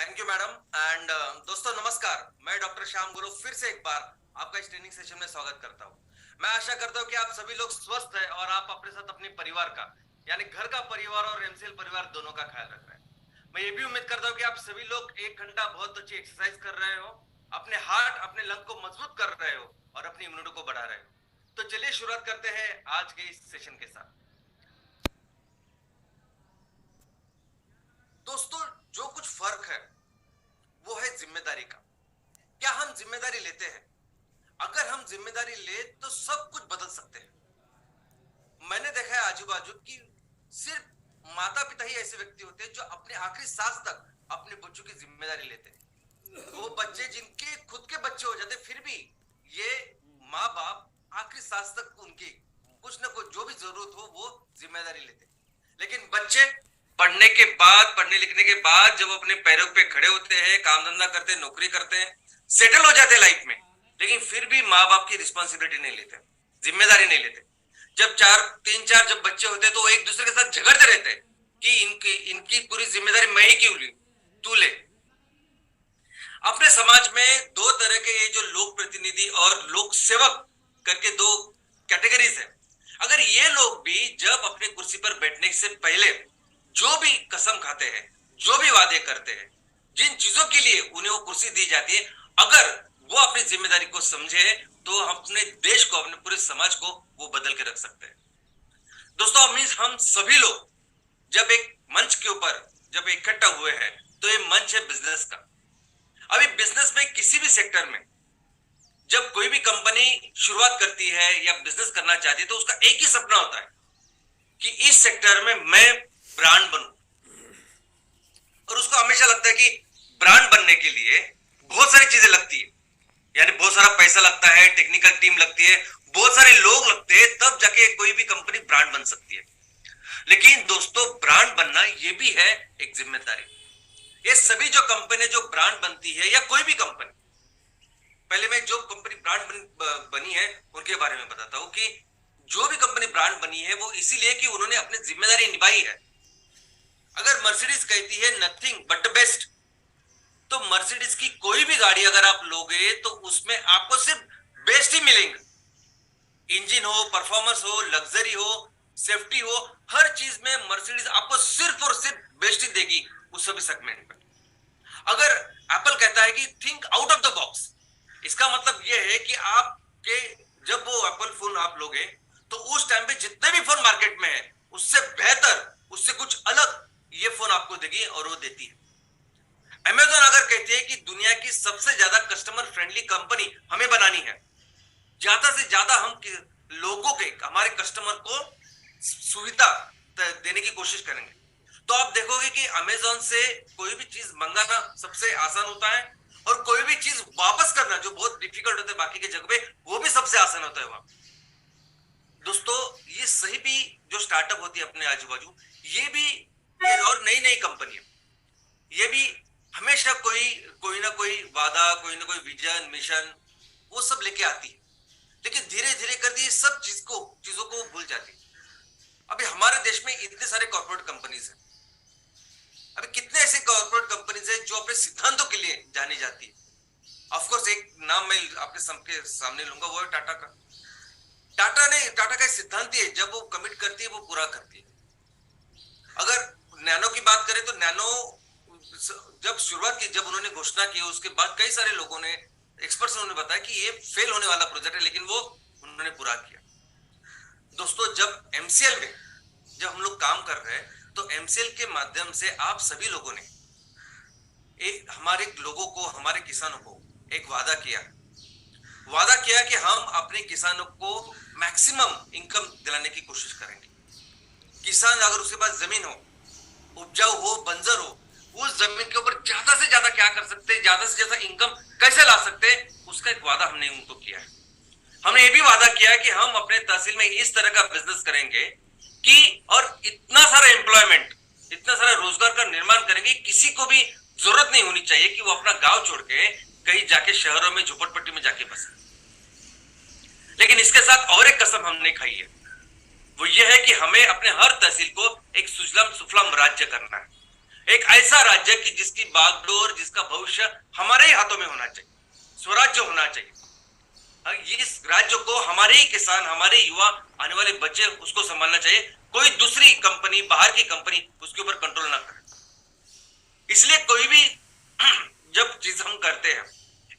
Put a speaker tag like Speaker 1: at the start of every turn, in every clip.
Speaker 1: Thank you madam and दोस्तों नमस्कार। मैं डॉक्टर श्याम गुरु फिर से एक बार आपका इस ट्रेनिंग सेशन में स्वागत करता हूं। मैं आशा करता हूं कि आप सभी लोग स्वस्थ हैं और आप अपने साथ अपने परिवार का यानी घर का परिवार और एमसीएल परिवार दोनों का ख्याल रख रहे हैं। मैं ये भी उम्मीद करता हूं कि आप सभी लोग 1 घंटा बहुत अच्छी एक्सरसाइज कर रहे हो, अपने हार्ट अपने लंग को मजबूत कर रहे हो और अपनी इम्यूनिटी को बढ़ा रहे हो। तो चलिए शुरुआत करते हैं आज के इस सेशन के साथ। दोस्तों, जो कुछ फर्क है वो है जिम्मेदारी का। क्या हम जिम्मेदारी लेते हैं? अगर हम जिम्मेदारी ले तो सब कुछ बदल सकते हैं। मैंने देखा है आजू बाजू की सिर्फ माता पिता ही ऐसे व्यक्ति होते हैं जो अपने आखिरी सांस तक अपने बच्चों की जिम्मेदारी लेते हैं। वो बच्चे जिनके खुद के बच्चे हो जाते फिर भी ये माँ बाप आखिरी सांस तक उनकी कुछ ना कुछ जो भी जरूरत हो वो जिम्मेदारी लेते हैं। लेकिन बच्चे पढ़ने के बाद, पढ़ने लिखने के बाद जब अपने पैरों पे खड़े होते हैं, काम धंधा करते हैं, नौकरी करते हैं, सेटल हो जाते हैं लाइफ में, लेकिन फिर भी माँ बाप की रिस्पॉन्सिबिलिटी नहीं लेते, जिम्मेदारी नहीं लेते। जब तीन चार जब बच्चे होते हैं तो वो एक दूसरे के साथ झगड़ते रहते हैं कि इनकी इनकी पूरी जिम्मेदारी मैं ही क्यों ली, तू ले। अपने समाज में दो तरह के ये जो लोक प्रतिनिधि और लोक सेवक करके दो कैटेगरीज है। अगर ये लोग भी जब अपनी कुर्सी पर बैठने से पहले जो भी कसम खाते हैं, जो भी वादे करते हैं, जिन चीजों के लिए उन्हें वो कुर्सी दी जाती है, अगर वो अपनी जिम्मेदारी को समझे तो हम अपने देश को, अपने पूरे समाज को वो बदल के रख सकते हैं। दोस्तों, हम सभी लोग जब एक मंच के ऊपर जब इकट्ठा हुए हैं तो ये मंच है बिजनेस का। अभी बिजनेस में किसी भी सेक्टर में जब कोई भी कंपनी शुरुआत करती है या बिजनेस करना चाहती है तो उसका एक ही सपना होता है कि इस सेक्टर में मैं ब्रांड बनूं। और उसको हमेशा लगता है कि ब्रांड बनने के लिए बहुत सारी चीजें लगती है, यानी बहुत सारा पैसा लगता है, टेक्निकल टीम लगती है, बहुत सारे लोग लगते हैं, तब जाके कोई भी कंपनी ब्रांड बन सकती है। लेकिन दोस्तों, ब्रांड बनना ये भी है एक जिम्मेदारी। ये सभी जो कंपनी जो ब्रांड बनती है या कोई भी कंपनी, पहले मैं जो कंपनी ब्रांड बनी है उनके बारे में बताता हूं कि जो भी कंपनी ब्रांड बनी है वो इसीलिए कि उन्होंने अपनी जिम्मेदारी निभाई है। अगर मर्सिडीज कहती है नथिंग बट बेस्ट, तो मर्सिडीज की कोई भी गाड़ी अगर आप लोगे तो उसमें आपको सिर्फ बेस्ट ही मिलेंगे। इंजन हो, परफॉर्मेंस हो, लग्जरी हो, सेफ्टी हो, हर चीज में मर्सिडीज आपको सिर्फ और सिर्फ बेस्ट ही देगी उस सभी सेगमेंट में। अगर एप्पल कहता है कि think out of the box, इसका मतलब यह है कि आपके जब वो एप्पल फोन आप लोगे तो उस टाइम पे जितने भी फोन मार्केट में है उससे बेहतर, उससे कुछ अलग ये फोन आपको देगी और वो देती है। अमेज़न अगर कहती है कि दुनिया की सबसे ज्यादा कस्टमर फ्रेंडली कंपनी हमें बनानी है, ज्यादा से ज्यादा हम लोगों के, हमारे कस्टमर को सुविधा देने की कोशिश करेंगे, तो आप देखोगे कि अमेज़न से कोई भी चीज मंगाना सबसे आसान होता है और कोई भी चीज वापस करना जो बहुत डिफिकल्ट होता है बाकी के जगह पे, वो भी सबसे आसान होता है वहां। दोस्तों, ये सही भी जो स्टार्टअप होती है अपने आजू बाजू, ये भी ये और नई नई कंपनियां, ये भी हमेशा कोई ना कोई वादा, कोई ना कोई विजन, मिशन वो सब लेके आती है, लेकिन धीरे धीरे कर दी सब चीजों को भूल जाती है। अभी हमारे देश में इतने सारे कॉर्पोरेट कंपनीज हैं, अभी कितने ऐसे कॉर्पोरेट कंपनीज हैं जो अपने सिद्धांतों के लिए जानी जाती है। ऑफ कोर्स एक नाम मैं आपके सबके सामने लूंगा, वो है टाटा का। टाटा का सिद्धांत है, जब वो कमिट करती है वो पूरा करती है। अगर नैनो की बात करें तो नैनो जब शुरुआत की, जब उन्होंने घोषणा की, उसके बाद कई सारे लोगों ने, एक्सपर्ट्स ने बताया कि ये फेल होने वाला प्रोजेक्ट है, लेकिन वो उन्होंने पूरा किया। दोस्तों, जब एमसीएल में जब हम लोग काम कर रहे हैं तो एमसीएल के माध्यम से आप सभी लोगों ने हमारे लोगों को, हमारे किसानों को एक वादा किया कि हम अपने किसानों को मैक्सिमम इनकम दिलाने की कोशिश करेंगे। किसान अगर उसके पास जमीन हो, उपजाऊ हो, बंजर हो, उस जमीन के ऊपर ज्यादा से ज्यादा क्या कर सकते हैं, ज्यादा से ज्यादा इनकम कैसे ला सकते हैं, उसका एक वादा हमने उनको किया है। हमने ये भी वादा किया है कि हम अपने तहसील में इस तरह का बिजनेस करेंगे कि और इतना सारा एम्प्लॉयमेंट, इतना सारा रोजगार का निर्माण करेंगे, किसी को भी जरूरत नहीं होनी चाहिए कि वो अपना गांव छोड़ के कहीं जाके शहरों में झोपड़पट्टी में जाके बसे। लेकिन इसके साथ और एक कसम हमने खाई है, वो ये है कि हमें अपने हर तहसील को एक सुजलाम सुफलाम राज्य करना है। एक ऐसा राज्य की जिसकी बागडोर, जिसका भविष्य हमारे ही हाथों में होना चाहिए, स्वराज्य होना चाहिए। इस राज्य को हमारे ही किसान, हमारे युवा, आने वाले बच्चे उसको संभालना चाहिए। कोई दूसरी कंपनी, बाहर की कंपनी उसके ऊपर कंट्रोल ना करे। इसलिए कोई भी जब चीज हम करते हैं,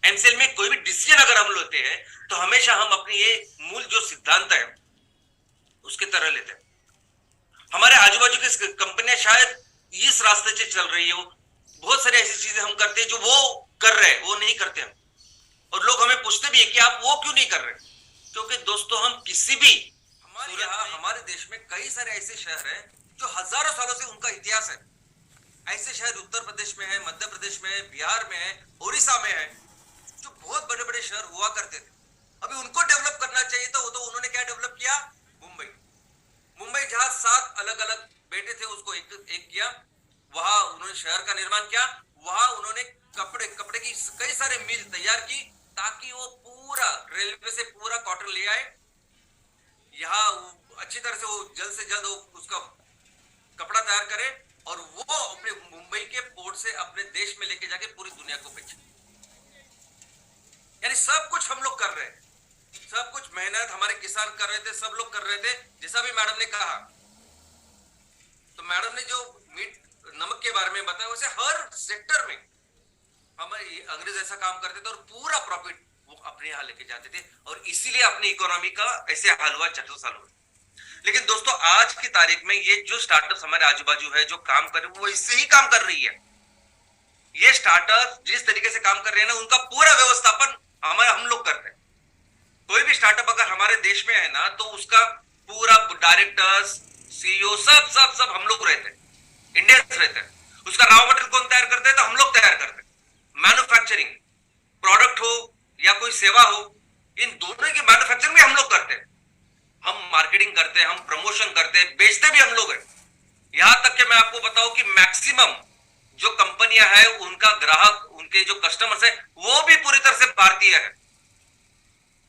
Speaker 1: एमसीएल में कोई भी डिसीजन अगर हम लेते हैं, तो हमेशा हम अपनी ये मूल जो सिद्धांत है उसके तरह लेते हैं। हमारे आजू बाजू की कंपनियां शायद इस रास्ते से चल रही हो, बहुत सारी ऐसी चीजें हम करते हैं जो वो कर रहे हैं, वो नहीं करते हम। और लोग हमें पूछते भी है कि आप वो क्यों नहीं कर रहे। क्योंकि दोस्तों, हम किसी भी, हमारे देश में कई सारे ऐसे शहर हैं जो हजारों सालों से उनका इतिहास है। ऐसे शहर उत्तर प्रदेश में है, मध्य प्रदेश में है, बिहार में है, उड़ीसा में है, जो बहुत बड़े बड़े शहर हुआ करते थे। अभी उनको डेवलप करना चाहिए था, वो तो उन्होंने क्या डेवलप किया, मुंबई जहां 7 अलग अलग बेटे थे उसको एक किया, वहां उन्होंने शहर का निर्माण किया, वहां उन्होंने कपड़े की कई सारे मिल तैयार की, ताकि वो पूरा रेलवे से पूरा कॉटन ले आए, यहाँ अच्छी तरह से वो जल्द से जल्द उसका कपड़ा तैयार करे, और वो अपने मुंबई के पोर्ट से अपने देश में लेके जाके पूरी दुनिया को बेचे। यानी सब कुछ हम लोग कर रहे हैं, सब कुछ मेहनत हमारे किसान कर रहे थे, सब लोग कर रहे थे। जैसा भी मैडम ने कहा, तो मैडम ने जो मीट नमक के बारे में बताया, वैसे हर सेक्टर में हमारे अंग्रेज ऐसा काम करते थे और पूरा प्रॉफिट वो अपने यहां लेके जाते थे, और इसीलिए अपनी इकोनॉमी का ऐसे हाल हुआ 400 साल हुए। लेकिन दोस्तों, आज की तारीख में ये जो स्टार्टअप्स हमारे आजू बाजू है जो काम कर रहे हैं, वो इससे ही काम कर रही है। ये स्टार्टअप जिस तरीके से काम कर रहे हैं ना, उनका पूरा व्यवस्थापन हम लोग कर रहे हैं। कोई भी स्टार्टअप अगर हमारे देश में है ना, तो उसका पूरा डायरेक्टर्स, सीईओ सब हम लोग रहते हैं, इंडियंस रहते हैं। उसका रॉ मटेरियल कौन तैयार करते हैं, तो हम लोग तैयार करते हैं। मैन्युफैक्चरिंग, प्रोडक्ट हो या कोई सेवा हो, इन दोनों की मैन्युफैक्चरिंग भी हम लोग करते हैं। हम मार्केटिंग करते हैं, हम प्रमोशन करते हैं, बेचते भी हम लोग हैं। यहां तक कि मैं आपको बताऊं कि मैक्सिमम जो कंपनियां हैं, उनका ग्राहक, उनके जो कस्टमर्स हैं, वो भी पूरी तरह से भारतीय है।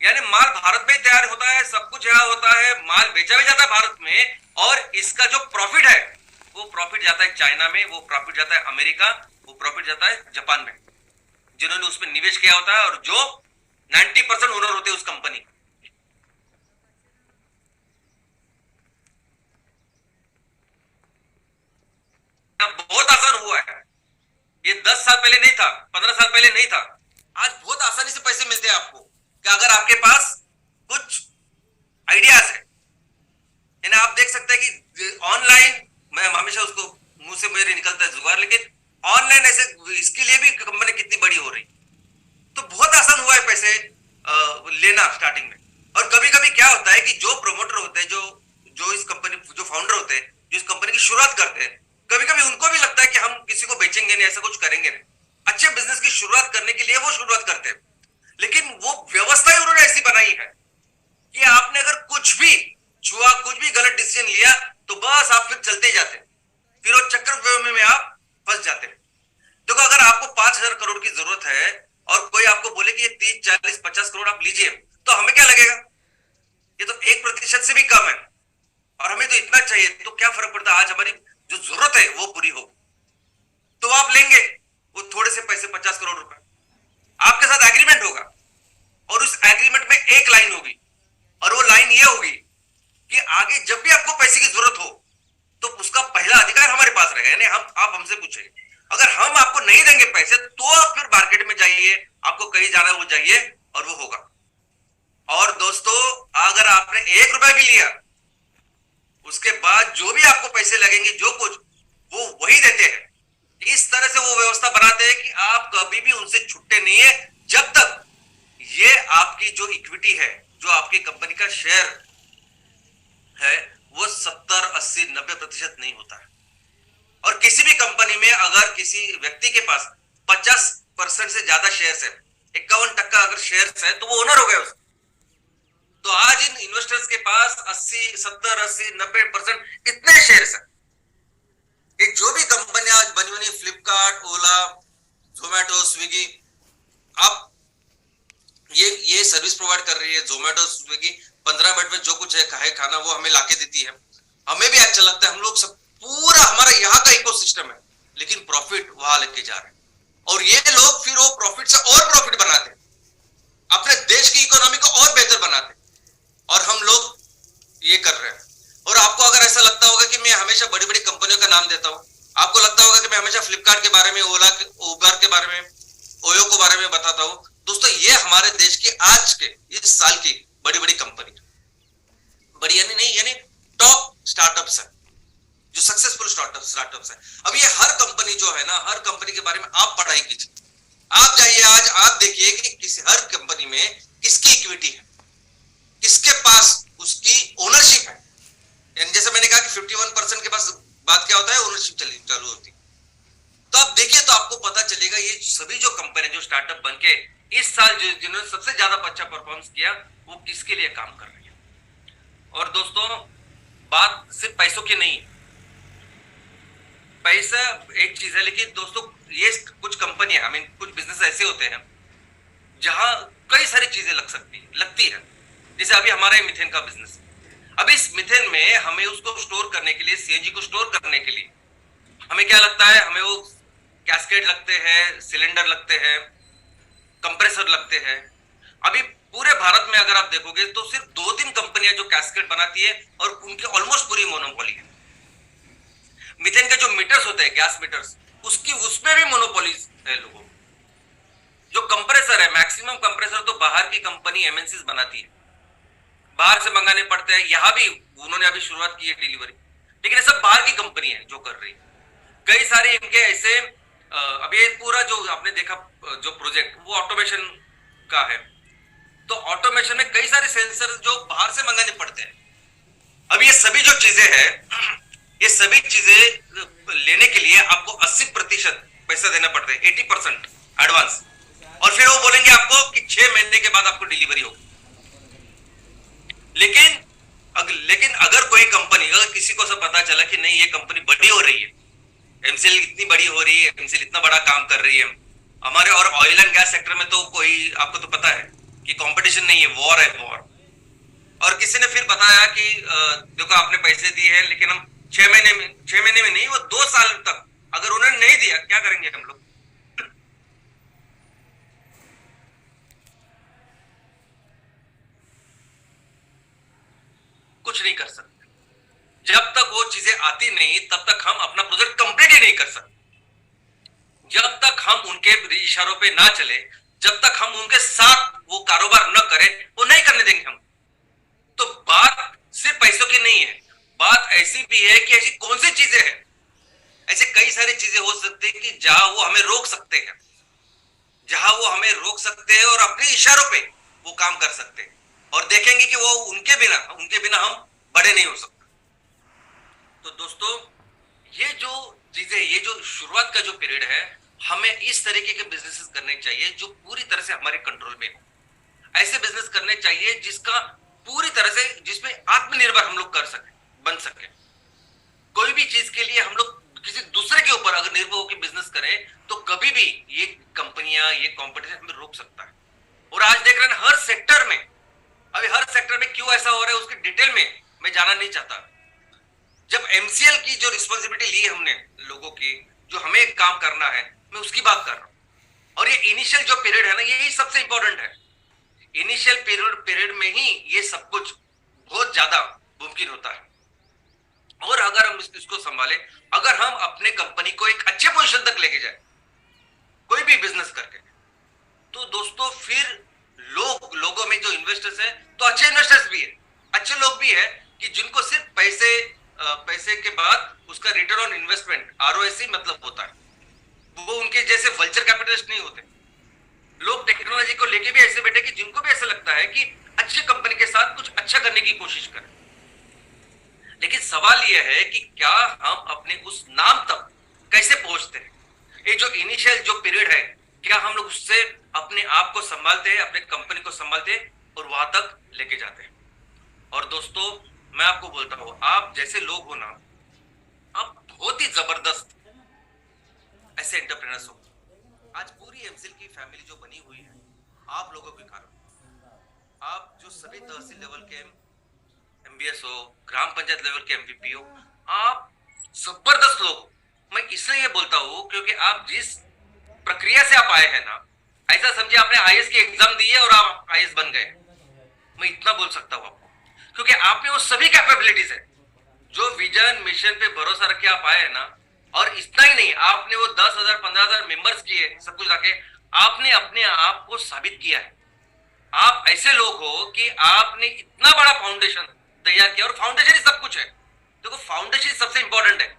Speaker 1: यानी माल भारत में तैयार होता है, सब कुछ यहाँ होता है, माल बेचा भी जाता है भारत में, और इसका जो प्रॉफिट है, वो प्रॉफिट जाता है चाइना में, वो प्रॉफिट जाता है अमेरिका, वो प्रॉफिट जाता है जापान में, जिन्होंने उसमें निवेश किया होता है और जो 90% ओनर होते हैं उस कंपनी। बहुत आसान हुआ है, ये 10 साल पहले नहीं था, 15 साल पहले नहीं था। आज बहुत आसानी से पैसे मिलते हैं आपको, कि अगर आपके पास कुछ आइडियाज है। यानी आप देख सकते हैं कि ऑनलाइन, मैं हमेशा उसको मुंह से मेरे निकलता है जुगाड़, लेकिन ऑनलाइन ऐसे इसके लिए भी कंपनी कितनी बड़ी हो रही, तो बहुत आसान हुआ है पैसे लेना स्टार्टिंग में। और कभी कभी क्या होता है कि जो प्रोमोटर होते हैं, जो इस कंपनी, जो फाउंडर होते हैं, जो इस कंपनी की शुरुआत करते हैं, कभी कभी उनको भी लगता है कि हम किसी को बेचेंगे नहीं, ऐसा कुछ करेंगे नहीं। अच्छे बिजनेस की शुरुआत करने के लिए वो शुरुआत करते हैं, लेकिन वो व्यवस्था ही उन्होंने ऐसी बनाई है कि आपने अगर कुछ भी छुआ, कुछ भी गलत डिसीजन लिया, तो बस आप फिर चलते जाते, फिर वो चक्रव्यूह में आप फंस जाते। देखो, अगर आपको 5,000 करोड़ की जरूरत है और कोई आपको बोले कि ये 30, 40, 50 करोड़ आप लीजिए, तो हमें क्या लगेगा, ये तो 1% से भी कम है, और हमें तो इतना चाहिए, तो क्या फर्क पड़ता है, आज हमारी जो जरूरत है वो पूरी हो, तो आप लेंगे वो थोड़े से पैसे, 50 करोड़ रुपए। आपके साथ एग्रीमेंट होगा, और उस एग्रीमेंट में एक लाइन होगी, और वो लाइन ये होगी कि आगे जब भी आपको पैसे की जरूरत हो, तो उसका पहला अधिकार हमारे पास रहेगा। यानी आप हमसे पूछेंगे, अगर हम आपको नहीं देंगे पैसे, तो आप फिर मार्केट में जाइए, आपको कहीं जाना है वो जाइए, और वो होगा। और दोस्तों, अगर आपने 1 रुपया भी लिया, उसके बाद जो भी आपको पैसे लगेंगे, जो कुछ, वो वही देते हैं। इस तरह से वो व्यवस्था बनाते हैं कि आप कभी भी उनसे छुट्टे नहीं है, जब तक ये आपकी जो इक्विटी है, जो आपकी कंपनी का शेयर है, वो 70, 80, 90% नहीं होता है। और किसी भी कंपनी में अगर किसी व्यक्ति के पास 50% से ज्यादा शेयर्स है, 51% अगर शेयर्स है, तो वो ओनर हो गया उसका। तो आज इन इन्वेस्टर्स के पास 80, 70, 80, 90% कितने शेयर्स हैं। कि जो भी कंपनी आज बनी बनी, फ्लिपकार्ट, ओला, जोमेटो, स्विगी, आप ये सर्विस प्रोवाइड कर रही है। जोमेटो, स्विगी 15 मिनट में जो कुछ है खाना वो हमें लाके देती है। हमें भी अच्छा लगता है, हम लोग सब, पूरा हमारा यहाँ का इकोसिस्टम है, लेकिन प्रॉफिट वहां लेके जा रहे हैं, और ये लोग फिर वो प्रॉफिट से और प्रॉफिट बनाते हैं, अपने देश की इकोनॉमी को और बेहतर बनाते हैं, और हम लोग ये कर रहे हैं। और आपको अगर ऐसा लगता होगा कि मैं हमेशा बड़ी बड़ी कंपनियों का नाम देता हूं, आपको लगता होगा कि मैं हमेशा फ्लिपकार्ट के बारे में, ओला उबर के बारे में, ओयो के बारे में बताता हूं, दोस्तों ये हमारे देश की आज के इस साल की बड़ी बड़ी कंपनी, बड़ी यानी नहीं यानी टॉप स्टार्टअप्स है, जो सक्सेसफुल स्टार्टअप्स है। अब ये हर कंपनी जो है ना, हर कंपनी के बारे में आप पढ़ाई कीजिए, आप जाइए आज आप देखिए कि किसी हर कंपनी में किसकी इक्विटी है, किसके पास उसकी ओनरशिप है। यानी जैसे मैंने कहा कि 51% के पास बात क्या होता है, ओनरशिप चालू होती है। तो आप देखिए तो आपको पता चलेगा ये सभी जो कंपनी जो स्टार्टअप बनके इस साल जिन्होंने सबसे ज्यादा अच्छा परफॉर्मेंस किया वो किसके लिए काम कर रही है। और दोस्तों बात सिर्फ पैसों की नहीं है, पैसा एक चीज है, लेकिन दोस्तों ये कुछ कंपनियां कुछ बिजनेस ऐसे होते हैं जहां कई सारी चीजें लगती है। जैसे अभी हमारा मिथेन का बिजनेस, अब इस मिथेन में हमें उसको स्टोर करने के लिए, सीएनजी को स्टोर करने के लिए हमें क्या लगता है, हमें वो कैस्केड लगते हैं, सिलेंडर लगते हैं, कंप्रेसर लगते हैं। अभी पूरे भारत में अगर आप देखोगे तो सिर्फ 2-3 कंपनियां जो कैस्केड बनाती है और उनकी ऑलमोस्ट पूरी मोनोपोली है। मीथेन के जो मीटर्स होते हैं, गैस मीटर्स, उसमें भी मोनोपोली है लोगों। जो कंप्रेसर है, मैक्सिमम कंप्रेसर तो बाहर की कंपनी एमएनसीज बनाती है, बाहर से मंगाने पड़ते हैं। यहां भी उन्होंने अभी शुरुआत की है डिलीवरी, लेकिन ये सब बाहर की कंपनी है जो कर रही है। कई सारे इनके ऐसे अभी ये पूरा जो आपने देखा जो प्रोजेक्ट वो ऑटोमेशन का है, तो ऑटोमेशन में कई सारे सेंसर जो बाहर से मंगाने पड़ते हैं। अब ये सभी जो चीजें हैं, ये सभी चीजें लेने के लिए आपको 80% पैसा देना पड़ता है, 80% एडवांस, और फिर वो बोलेंगे आपको कि 6 महीने के बाद आपको डिलीवरी होगी। लेकिन अगर कोई कंपनी, अगर किसी को सब पता चला कि नहीं ये कंपनी बड़ी हो रही है, एमसीएल इतनी बड़ी हो रही है, एमसीएल इतना बड़ा काम कर रही है हमारे, और ऑयल एंड गैस सेक्टर में तो कोई, आपको तो पता है कि कंपटीशन नहीं है, वॉर है वॉर। और किसी ने फिर बताया कि देखो आपने पैसे दिए हैं, लेकिन हम 6 महीने में नहीं, वो 2 साल तक अगर उन्होंने नहीं दिया, क्या करेंगे हम लोग? कुछ नहीं कर सकते। जब तक वो चीजें आती नहीं तब तक हम अपना प्रोजेक्ट कंप्लीट ही नहीं कर सकते। जब तक हम उनके इशारों पे ना चले, जब तक हम उनके साथ वो कारोबार न करें, वो नहीं करने देंगे हम। तो बात सिर्फ पैसों की नहीं है, बात ऐसी भी है कि ऐसी कौन सी चीजें हैं, ऐसे कई सारी चीजें हो सकती है कि जहां वो हमें रोक सकते हैं, जहां वो हमें रोक सकते हैं और अपने इशारों पे वो काम कर सकते हैं, और देखेंगे कि वो उनके बिना हम बड़े नहीं हो सकते। तो दोस्तों ये जो चीजें, ये जो शुरुआत का जो पीरियड है, हमें इस तरीके के बिजनेसेस करने चाहिए जो पूरी तरह से हमारे कंट्रोल में हो। ऐसे बिजनेस करने चाहिए जिसका पूरी तरह से, जिसमें आत्मनिर्भर हम लोग कर सके, बन सके। कोई भी चीज के लिए हम लोग किसी दूसरे के ऊपर अगर निर्भर होकर बिजनेस करें तो कभी भी ये कंपनियां, ये कंपटीशन हमें रोक सकता है। और आज देख रहे हैं हर सेक्टर में, अभी हर सेक्टर में क्यों ऐसा हो रहा है उसकी डिटेल में मैं जाना नहीं चाहता। जब एमसीएल की जो रिस्पॉन्सिबिलिटी ली हमने लोगों की, जो हमें काम करना है, मैं उसकी बात कर रहा हूं। और ये इनिशियल जो पीरियड है ना, यही सबसे इंपॉर्टेंट है। इनिशियल पीरियड में ही ये सब कुछ बहुत ज्यादा मुमकिन होता है। और अगर हम इसको संभाले, अगर हम अपने कंपनी को एक अच्छे पोजीशन तक लेके जाए कोई भी बिजनेस करके, तो दोस्तों फिर लोगों में जो इन्वेस्टर्स है, तो अच्छे इन्वेस्टर्स भी है, अच्छे लोग भी है कि जिनको सिर्फ पैसे के बाद उसका रिटर्न ऑन इन्वेस्टमेंट, आरओआईसी मतलब होता है, वो उनके जैसे वल्चर कैपिटलिस्ट नहीं होते। लोग टेक्नोलॉजी को लेके भी ऐसे बैठे कि जिनको भी ऐसा लगता है कि अच्छी कंपनी के साथ कुछ अच्छा करने की कोशिश करें। लेकिन सवाल यह है कि क्या हम अपने उस नाम तक कैसे पहुंचते हैं? ये जो इनिशियल जो पीरियड है, क्या हम लोग उससे अपने आप को संभालते हैं, अपने कंपनी को संभालते हैं और वहां तक लेके जाते हैं? और दोस्तों मैं आपको बोलता हूं, आप जैसे लोग हो ना, आप बहुत ही जबरदस्त ऐसे एंटरप्रेनर्स हो। आज पूरी एमसीएल की फैमिली जो बनी हुई है, आप लोगों के कारण। आप जो सभी तहसील लेवल के एमबीएस हो, ग्राम पंचायत लेवल के एमवीपी हो, आप जबरदस्त लोग, मैं इसलिए ये बोलता हूं क्योंकि आप जिस प्रक्रिया से आप आए हैं ना, ऐसा समझिए आपने आईएएस की एग्जाम दी है और आप आईएएस बन गए। मैं इतना बोल सकता हूं आपको, क्योंकि आप में वो सभी कैपेबिलिटीज है। जो विजन मिशन पे भरोसा रख के आप आए हैं ना, और इतना ही नहीं, आपने वो 10,000 15,000 मेंबर्स किए, सब कुछ रखे, आपने अपने आप को साबित किया है। आप ऐसे लोग हो कि आपने इतना बड़ा फाउंडेशन तैयार किया, और फाउंडेशन ही सब कुछ है। देखो, फाउंडेशन सबसे इंपॉर्टेंट है।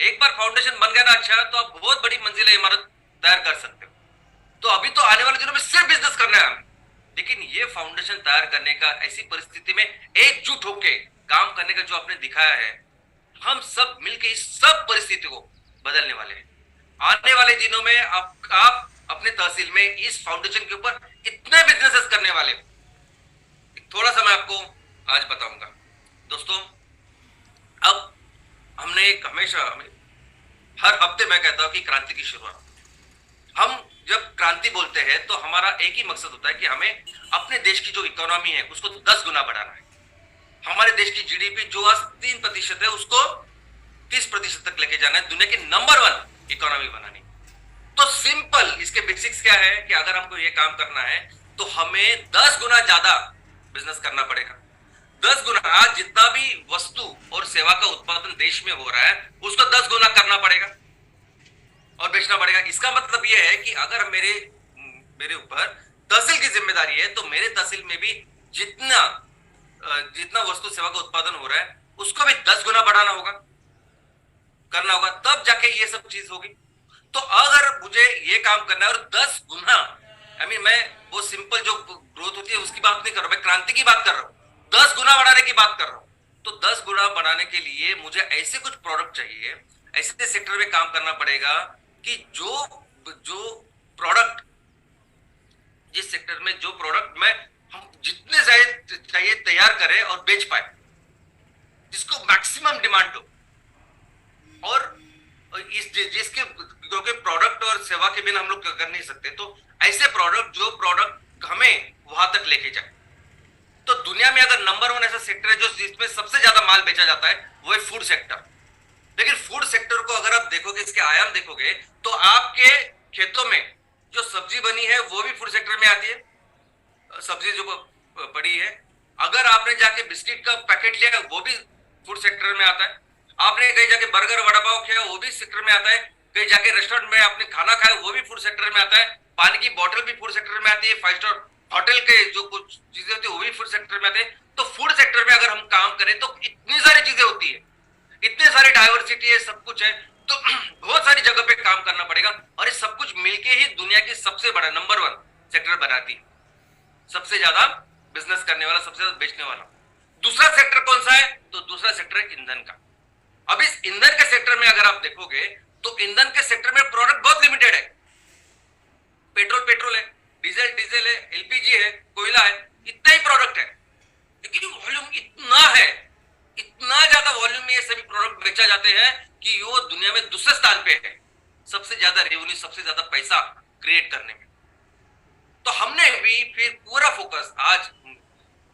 Speaker 1: एक बार फाउंडेशन बन गया ना अच्छा, तो आप बहुत बड़ी मंजिला इमारत तैयार कर सकते हो। तो अभी तो आने वाले दिनों में सिर्फ बिजनेस करना है हमें, लेकिन ये फाउंडेशन तैयार करने का, ऐसी परिस्थिति में एकजुट होके काम करने का जो आपने दिखाया है, हम सब मिलके इस सब परिस्थिति को बदलने वाले हैं। आने वाले दिनों में आप अपने तहसील में इस फाउंडेशन के ऊपर इतने बिजनेसेस करने वाले हो। थोड़ा सा मैं आपको आज बताऊंगा दोस्तों। अब हमने एक हमेशा हर हफ्ते मैं कहता हूं कि क्रांति की शुरुआत, हम जब क्रांति बोलते हैं तो हमारा एक ही मकसद होता है कि हमें अपने देश की जो इकोनॉमी है उसको 10 गुना बढ़ाना है। हमारे देश की जीडीपी जो आज 3% है, उसको 30% तक लेके जाना है, दुनिया की नंबर 1 इकोनॉमी बनानी। तो सिंपल इसके बेसिक्स क्या है कि अगर हमको ये काम करना है तो हमें 10 गुना ज्यादा बिजनेस करना पड़ेगा। 10 गुना, आज जितना भी वस्तु और सेवा का उत्पादन देश में हो रहा है उसको 10 गुना करना पड़ेगा और बेचना पड़ेगा। इसका मतलब यह है कि अगर मेरे ऊपर तहसील की जिम्मेदारी है, तो मेरे तहसील में भी जितना वस्तु सेवा का उत्पादन हो रहा है उसको भी 10 गुना बढ़ाना होगा, करना होगा, तब जाके ये सब चीज होगी। तो अगर मुझे ये काम करना है और 10 गुना, मैं वो सिंपल जो ग्रोथ होती है उसकी बात नहीं कर रहा, मैं क्रांति की बात कर रहा हूं, 10 गुना बढ़ाने की बात कर रहा हूं। तो 10 गुना बढ़ाने के लिए मुझे ऐसे कुछ प्रोडक्ट चाहिए, ऐसे सेक्टर में काम करना पड़ेगा कि जो प्रोडक्ट, जिस सेक्टर में जो प्रोडक्ट में हम जितने चाहिए तैयार करें और बेच पाए, जिसको मैक्सिमम डिमांड हो, और जिसके, क्योंकि प्रोडक्ट और सेवा के बिना हम लोग कर नहीं सकते, तो ऐसे प्रोडक्ट जो प्रोडक्ट हमें वहां तक लेके जाए। तो दुनिया में अगर नंबर 1 ऐसा सेक्टर है जो जिसमें सबसे ज्यादा माल बेचा जाता है, वो है फूड सेक्टर। लेकिन फूड सेक्टर को अगर आप देखोगे, इसके आयाम देखोगे, तो आपके खेतों में जो सब्जी बनी है वो भी फूड सेक्टर में आती है, सब्जी जो पड़ी है। अगर आपने जाके बिस्किट का पैकेट लिया वो भी फूड सेक्टर में आता है। आपने कहीं जाके बर्गर वड़ा पाव खाया वो भी सेक्टर में आता है। कहीं जाके रेस्टोरेंट में आपने खाना खाया वो भी फूड सेक्टर में आता है। पानी की बोतल भी फूड सेक्टर में आती है। 5 स्टार होटल के जो कुछ चीजें होती है वो भी फूड सेक्टर में आते हैं। तो फूड सेक्टर में अगर हम काम करें तो इतनी सारी चीजें होती है, इतनी सारी डाइवर्सिटी है, सब कुछ है। तो बहुत सारी जगह पे काम करना पड़ेगा, और ये सब कुछ मिलके ही दुनिया की सबसे बड़ा नंबर 1 सेक्टर बनाती है, सबसे ज्यादा बिजनेस करने वाला, सबसे ज्यादा बेचने वाला। दूसरा सेक्टर कौन सा है? तो दूसरा सेक्टर है ईंधन का। अब इस ईंधन के सेक्टर में अगर आप देखोगे तो ईंधन के सेक्टर में प्रोडक्ट बहुत लिमिटेड है। पेट्रोल है, डीजल है, एलपीजी है, कोयला है, इतना ही प्रोडक्ट है। लेकिन वॉल्यूम इतना है, इतना ज्यादा वॉल्यूम में ये सभी प्रोडक्ट बेचा जाते हैं कि वो दुनिया में दूसरे स्थान पे है, सबसे ज्यादा रेवेन्यू, सबसे ज्यादा पैसा क्रिएट करने में। तो हमने भी फिर पूरा फोकस आज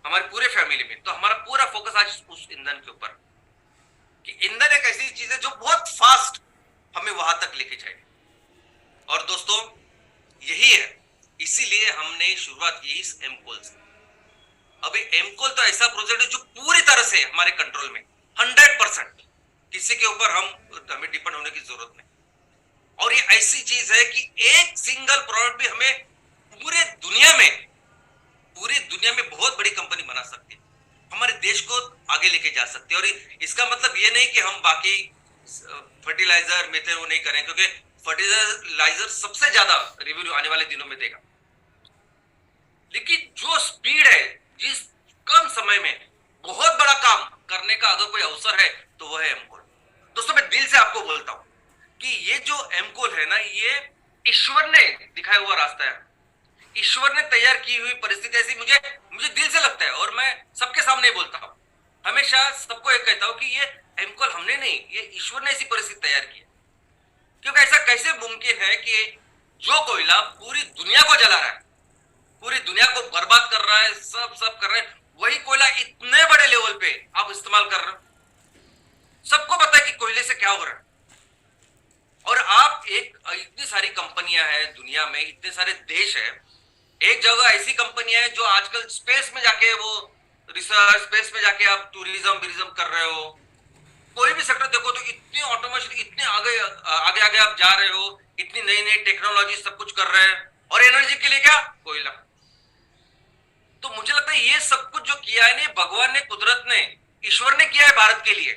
Speaker 1: हमारे पूरे फैमिली में, तो हमारा पूरा फोकस आज उस ईंधन के ऊपर, कि ईंधन एक ऐसी चीज है जो बहुत फास्ट हमें वहां तक लेके जाए। और दोस्तों यही है, इसीलिए हमने शुरुआत की इस एमकोल से। अभी एमकोल तो ऐसा प्रोजेक्ट है जो पूरी तरह से हमारे कंट्रोल में, 100%, किसी के ऊपर हमें डिपेंड होने की जरूरत नहीं। और ये ऐसी चीज है कि एक सिंगल प्रोडक्ट भी हमें पूरी दुनिया में बहुत बड़ी कंपनी बना सकती है, हमारे देश को आगे लेके जा सकती है। और इसका मतलब ये नहीं कि हम बाकी फर्टिलाइजर मेथड वो नहीं करें, क्योंकि फर्टिलाइजर सबसे ज्यादा रेवेन्यू आने वाले दिनों में देगा। लेकिन जो स्पीड है, जिस कम समय में बहुत बड़ा काम करने का अगर कोई अवसर है तो वह है एमकोल। दोस्तों मैं दिल से आपको बोलता हूं कि ये जो एमकोल है ना, ये ईश्वर ने दिखाया हुआ रास्ता है, ईश्वर ने तैयार की हुई परिस्थिति ऐसी मुझे दिल से लगता है। और मैं सबके सामने बोलता हूं, हमेशा सबको एक कहता हूं कि ये एमकोल हमने नहीं, ये ईश्वर ने ऐसी परिस्थिति तैयार की है। क्योंकि ऐसा कैसे मुमकिन है कि जो कोयला पूरी दुनिया को जला रहा है, पूरी दुनिया को बर्बाद कर रहा है, सब कर रहे हैं, वही कोयला इतने बड़े लेवल पे आप इस्तेमाल कर रहे हो। सबको पता है कि कोयले से क्या हो रहा है, और आप एक इतनी सारी कंपनियां हैं दुनिया में, इतने सारे देश हैं, एक जगह ऐसी कंपनियां हैं जो आजकल स्पेस में जाके वो रिसर्च, स्पेस में जाके आप टूरिज्म टूरिज्म कर रहे हो, कोई भी सेक्टर देखो तो इतनी ऑटोमेशन, इतने आगे आगे आगे आप जा रहे हो, इतनी नई नई टेक्नोलॉजी सब कुछ कर रहे हैं। और एनर्जी के लिए क्या, कोयला। तो मुझे लगता है ये सब कुछ जो किया है ना, भगवान ने, कुदरत ने, ईश्वर ने किया है भारत के लिए।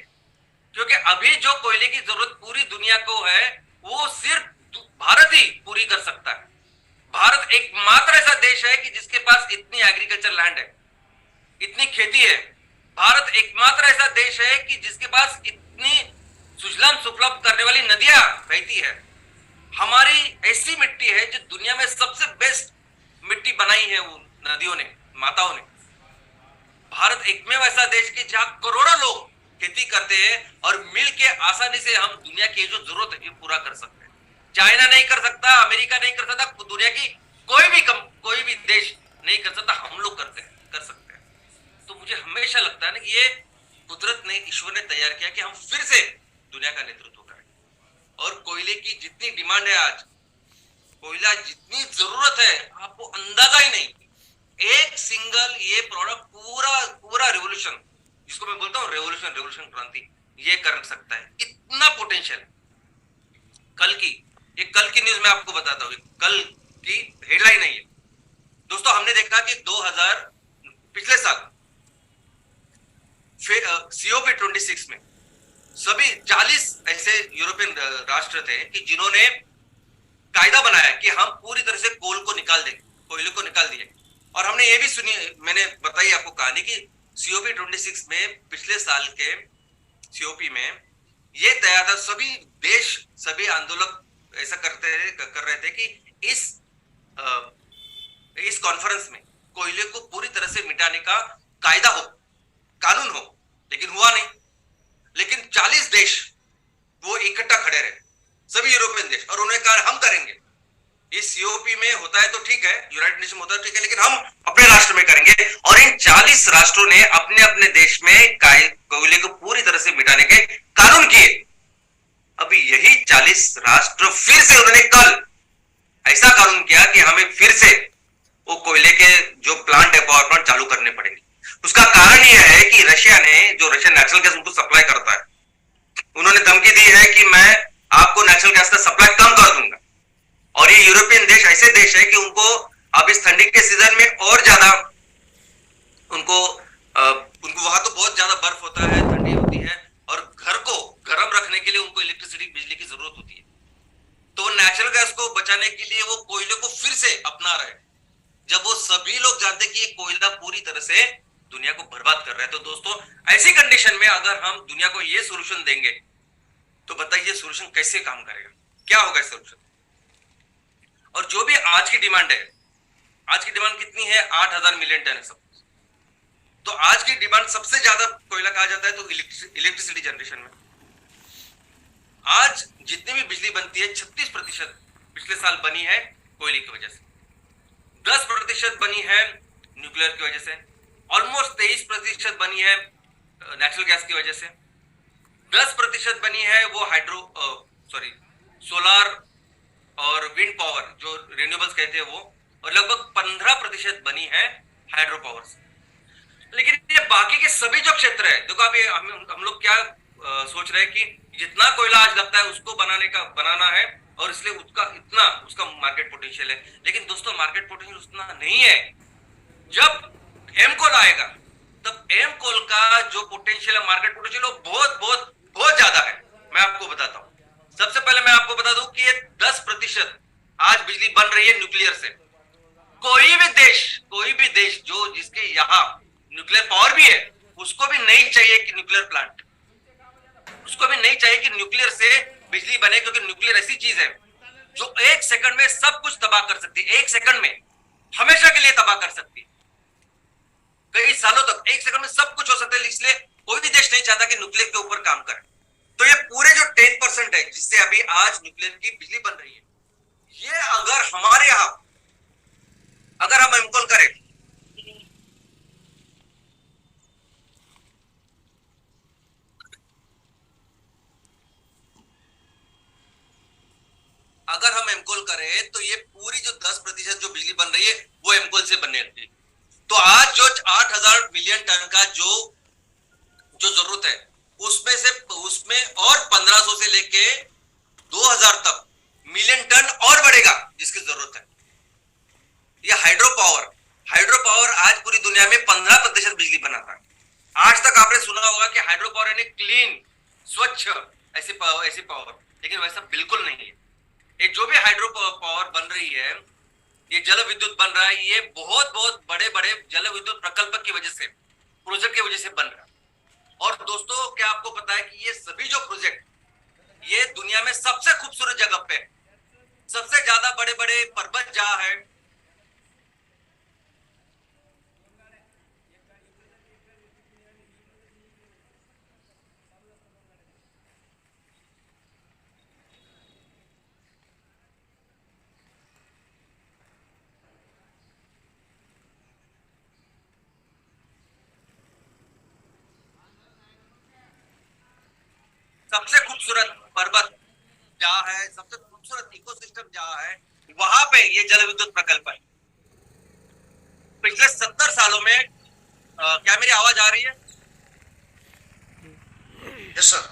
Speaker 1: क्योंकि अभी जो कोयले की जरूरत पूरी दुनिया को है, वो सिर्फ भारत ही पूरी कर सकता है। भारत एकमात्र ऐसा देश है कि जिसके पास इतनी एग्रीकल्चर लैंड है, इतनी खेती है। भारत एकमात्र ऐसा देश है कि जिसके पास इतनी सुजलाम सुफलाम करने वाली नदियां बहती है। हमारी ऐसी मिट्टी है जो दुनिया में सबसे बेस्ट मिट्टी बनाई है वो नदियों ने, माताओं ने। भारत एकमेव ऐसा देश कि जहां करोड़ों लोग खेती करते हैं और मिल के आसानी से हम दुनिया की जो जरूरत है ये पूरा कर सकते हैं। चाइना नहीं कर सकता, अमेरिका नहीं कर सकता, दुनिया की कोई भी देश नहीं कर सकता, हम लोग करते हैं, कर सकते हैं। तो मुझे हमेशा लगता है ना कि ये कुदरत ने, ईश्वर ने तैयार किया कि हम फिर से दुनिया का नेतृत्व करें। और कोयले की जितनी डिमांड है आज, कोयला जितनी जरूरत है, आपको अंदाजा ही नहीं। एक सिंगल ये प्रोडक्ट पूरा पूरा रेवोल्यूशन, जिसको मैं बोलता हूं रेवोल्यूशन, रेवोल्यूशन क्रांति, ये कर सकता है। इतना पोटेंशियल। कल की न्यूज मैं आपको बताता हूं, कल की हेडलाइन है ये दोस्तों। हमने देखा कि 2000 पिछले साल COP 26 में सभी 40 ऐसे यूरोपियन राष्ट्र थे कि जिन्होंने कायदा बनाया कि हम पूरी तरह से कोल को निकाल देंगे, कोयले को निकाल दिए। और हमने ये भी सुनी, मैंने बताई आपको कहानी कि COP 26 में, पिछले साल के COP में ये तैयार था, सभी देश, सभी आंदोलक ऐसा कर रहे थे कि इस कॉन्फ्रेंस में कोयले को पूरी तरह से मिटाने का कायदा हो, कानून हो। लेकिन हुआ नहीं। लेकिन 40 देश वो इकट्ठा खड़े रहे, सभी यूरोपियन देश, और उन्होंने कहा हम करेंगे। इस COP में होता है तो ठीक है, यूनाइटेड नेशन में होता है ठीक है, लेकिन हम अपने राष्ट्र में करेंगे। और इन 40 राष्ट्रों ने अपने अपने देश में कोयले को पूरी तरह से मिटाने के कानून किए। अभी यही 40 राष्ट्र फिर से उन्होंने कल ऐसा कानून किया कि हमें फिर से वो कोयले के जो प्लांट है, पावर प्लांट चालू करने पड़ेंगे। उसका कारण यह है कि रशिया ने, जो रशिया नेचुरल गैस उनको सप्लाई करता है, उन्होंने धमकी दी है कि मैं आपको नेचुरल गैस का सप्लाई कम कर दूंगा। और ये यूरोपियन देश ऐसे देश है कि उनको अब इस ठंडी के सीजन में और ज्यादा उनको वहां तो बहुत ज्यादा बर्फ होता है, ठंडी होती है, और घर को गर्म रखने के लिए उनको इलेक्ट्रिसिटी, बिजली की जरूरत होती है। तो नेचुरल गैस को बचाने के लिए वो कोयले को फिर से अपना रहे, जब वो सभी लोग जानते कि ये कोयला पूरी तरह से दुनिया को बर्बाद कर रहा है। तो दोस्तों, ऐसी कंडीशन में अगर हम दुनिया को ये सोल्यूशन देंगे तो बताइए सोल्यूशन कैसे काम करेगा, क्या होगा सोल्यूशन। और जो भी आज की डिमांड है, आज की डिमांड कितनी है, 8000 मिलियन टन है सब। तो आज की डिमांड सबसे ज्यादा कोयला कहा जाता है तो इलेक्ट्रिसिटी जनरेशन में। आज जितनी भी बिजली बनती है, 36% पिछले साल बनी है कोयले की वजह से, 10% बनी है न्यूक्लियर की वजह से, ऑलमोस्ट 23% बनी है नेचुरल गैस की वजह से, 10% बनी है वो सोलार और विंड पावर जो रिन्यूएबल्स कहते हैं वो, और लगभग 15% बनी है हाइड्रो पावर से। लेकिन ये बाकी के सभी जो क्षेत्र है, देखो अभी हम लोग क्या सोच रहे हैं कि जितना कोयला आज लगता है उसको बनाना है, और इसलिए उसका मार्केट पोटेंशियल है। लेकिन दोस्तों, मार्केट पोटेंशियल उतना नहीं है। जब एम कोल आएगा तब एम कोल का जो पोटेंशियल है, मार्केट पोटेंशियल, वो बहुत बहुत बहुत ज्यादा है। मैं आपको बताता हूं। सबसे पहले मैं आपको बता दूं कि ये 10% आज बिजली बन रही है न्यूक्लियर से। कोई भी देश जो जिसके यहां न्यूक्लियर पावर भी है, उसको भी नहीं चाहिए कि न्यूक्लियर प्लांट, उसको भी नहीं चाहिए कि न्यूक्लियर से बिजली बने, क्योंकि न्यूक्लियर ऐसी चीज है जो 1 सेकंड में सब कुछ तबाह कर सकती है। 1 सेकंड में हमेशा के लिए तबाह कर सकती है, कई सालों तक 1 सेकंड में सब कुछ हो सकता है। इसलिए कोई भी देश नहीं चाहता कि न्यूक्लियर के ऊपर काम करे। तो ये पूरे जो 10% है जिससे अभी आज न्यूक्लियर की बिजली बन रही है, ये अगर हमारे यहां अगर हम एमकोल करें, हम एमकोल करें तो ये पूरी जो 10% जो बिजली बन रही है वो एमकोल से बनने लगती है। तो आज जो 8,000 मिलियन टन का जो जरूरत है उसमें और 1,500 से लेके 2,000 तक मिलियन टन और बढ़ेगा जिसकी जरूरत है। ये हाइड्रो पावर आज पूरी दुनिया में 15% बिजली बनाता है। आज तक आपने सुना होगा कि हाइड्रो पावर यानी क्लीन, स्वच्छ ऐसी पावर, लेकिन वैसा बिल्कुल नहीं है। ये जो भी हाइड्रो पावर बन रही है, ये जल विद्युत बन रहा है, ये बहुत बहुत बड़े बड़े जल विद्युत प्रकल्प की वजह से, प्रोजेक्ट की वजह से बन रहा है। और दोस्तों, क्या आपको पता है कि ये सभी जो प्रोजेक्ट ये दुनिया में सबसे खूबसूरत जगह पे, सबसे ज्यादा बड़े बड़े पर्वत जहां है, सबसे खूबसूरत पर्वत जहां है, सबसे खूबसूरत इकोसिस्टम जहां है, वहां पे ये जल विद्युत प्रकल्प है। पिछले 70 सालों में क्या मेरी आवाज आ रही है?
Speaker 2: Yes sir,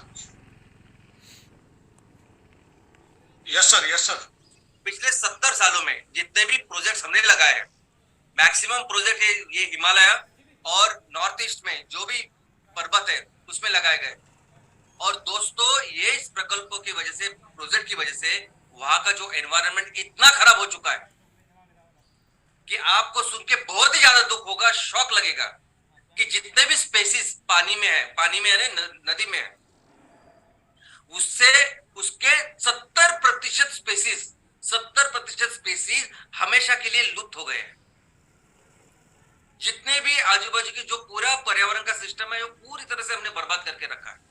Speaker 2: yes sir, yes sir.
Speaker 1: पिछले 70 सालों में जितने भी प्रोजेक्ट हमने लगाए हैं, मैक्सिमम प्रोजेक्ट ये हिमालय और नॉर्थ ईस्ट में जो भी पर्वत है उसमें लगाए गए। और दोस्तों, ये इस प्रकल्पों की वजह से, प्रोजेक्ट की वजह से वहां का जो एनवायरनमेंट इतना खराब हो चुका है कि आपको सुन के बहुत ही ज्यादा दुख होगा, शौक लगेगा कि जितने भी स्पेसीज पानी में है, नदी में है, उससे उसके 70% स्पेसीज हमेशा के लिए लुप्त हो गए हैं। जितने भी आजू बाजू की जो पूरा पर्यावरण का सिस्टम है, वो पूरी तरह से हमने बर्बाद करके रखा है।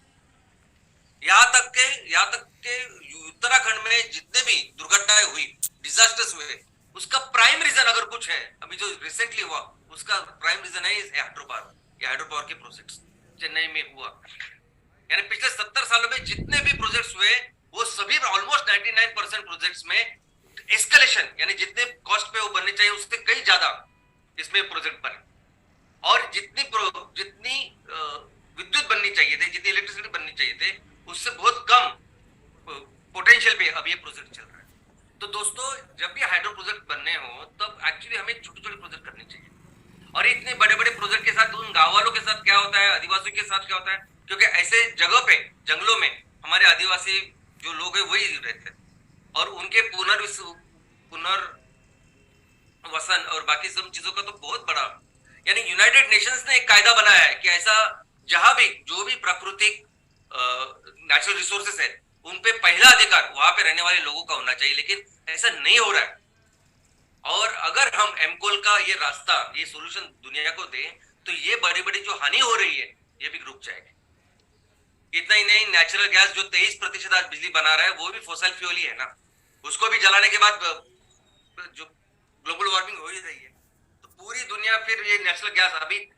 Speaker 1: यहाँ तक के उत्तराखंड में जितने भी दुर्घटनाएं हुई, डिजास्टर्स हुए, उसका प्राइम रीजन अगर कुछ है, अभी जो रिसेंटली हुआ, उसका प्राइम रीजन है हाइड्रो पावर के प्रोजेक्ट्स चेन्नई में हुआ। यानी पिछले 70 सालों में जितने भी प्रोजेक्ट्स हुए, वो सभी ऑलमोस्ट 99% प्रोजेक्ट्स में एस्केलेशन, यानी जितने कॉस्ट पे वो बनने चाहिए उससे कई ज्यादा इसमें प्रोजेक्ट बने। और जितनी विद्युत बननी चाहिए थी, जितनी इलेक्ट्रिसिटी बननी चाहिए थे, उससे बहुत कम पोटेंशियल पे अब ये प्रोजेक्ट चल रहा है। तो दोस्तों, जब भी हाइड्रो प्रोजेक्ट बनने हो तब एक्चुअली हमें छोटे छोटे प्रोजेक्ट करने चाहिए। और इतने बड़े बड़े प्रोजेक्ट के साथ उन गांव वालों के साथ क्या होता है, आदिवासियों के साथ क्या होता है, क्योंकि ऐसे जगह पे, जंगलों में हमारे आदिवासी जो लोग हैं वही रहते हैं, और उनके पुनर्वसन और बाकी सब चीजों का तो बहुत बड़ा, यानी यूनाइटेड नेशंस ने एक कायदा बनाया है कि ऐसा जहां भी जो भी प्राकृतिक नेचुरल रिसोर्सेस है, उन पे पहला अधिकार वहां पे रहने वाले लोगों का होना चाहिए, लेकिन ऐसा नहीं हो रहा है। और अगर हम एमकोल का ये रास्ता, ये सॉल्यूशन दुनिया को दें, तो ये बड़ी बड़ी जो हानि हो रही है ये भी रुक जाएगी। इतना ही नहीं, नेचुरल गैस जो 23% आज बिजली बना रहा है, वो भी फॉसिल फ्यूल ही है ना, उसको भी जलाने के बाद जो ग्लोबल वार्मिंग हो ही रही है। तो पूरी दुनिया फिर ये नेचुरल गैस अभी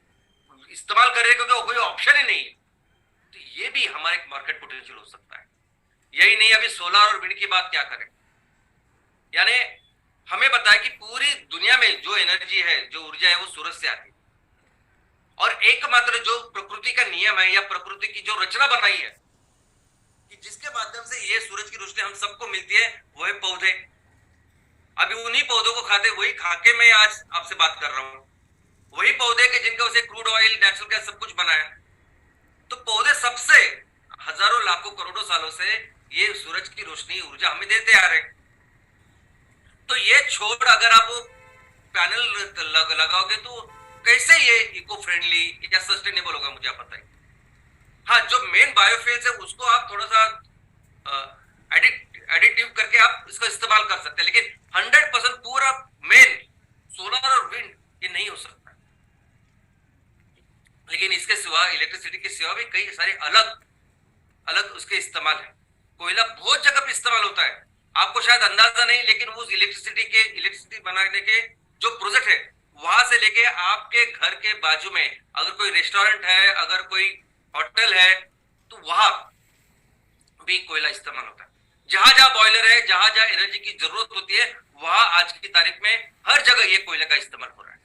Speaker 1: इस्तेमाल कर रही है, क्योंकि कोई ऑप्शन ही नहीं है। तो ये भी हमारे मार्केट पोटेंशियल हो सकता है। यही नहीं, अभी सोलर और विंड की बात क्या करें। यानी हमें पता है कि पूरी दुनिया में जो एनर्जी है, जो ऊर्जा है, वो सूरज से आती है। और एकमात्र जो प्रकृति का नियम है या प्रकृति की जो रचना बनाई है कि जिसके माध्यम से ये सूरज की रोशनी हम सबको मिलती है, वो है पौधे। अभी उन्हीं पौधों को वही खाके मैं आज आपसे बात कर रहा हूं। वही पौधे के जिनका उसे क्रूड ऑयल, नेचुरल गैस सब कुछ बना है। तो पौधे सबसे हजारों लाखों करोड़ों सालों से ये सूरज की रोशनी, ऊर्जा हमें देते आ रहे। तो ये छोड़ अगर आप पैनल लगाओगे तो कैसे ये इको फ्रेंडली या सस्टेनेबल होगा, मुझे आप बताइए। हाँ, जो मेन बायोफ्यूल्स है उसको आप थोड़ा सा एडिटिव करके आप इसका इस्तेमाल कर सकते हैं, लेकिन 100% पूरा मेन सोलर और विंड ये नहीं हो सकता। लेकिन इसके सिवा, इलेक्ट्रिसिटी के सिवा भी कई सारे अलग अलग उसके इस्तेमाल है। कोयला बहुत जगह पे इस्तेमाल होता है, आपको शायद अंदाजा नहीं, लेकिन उस इलेक्ट्रिसिटी बनाने के जो प्रोजेक्ट है, वहां से लेके आपके घर के बाजू में अगर कोई रेस्टोरेंट है, अगर कोई होटल है, तो वहां भी कोयला इस्तेमाल होता है। जहां जहां बॉयलर है, जहां जहां एनर्जी की जरूरत होती है, वहां आज की तारीख में हर जगह ये कोयले का इस्तेमाल हो रहा है।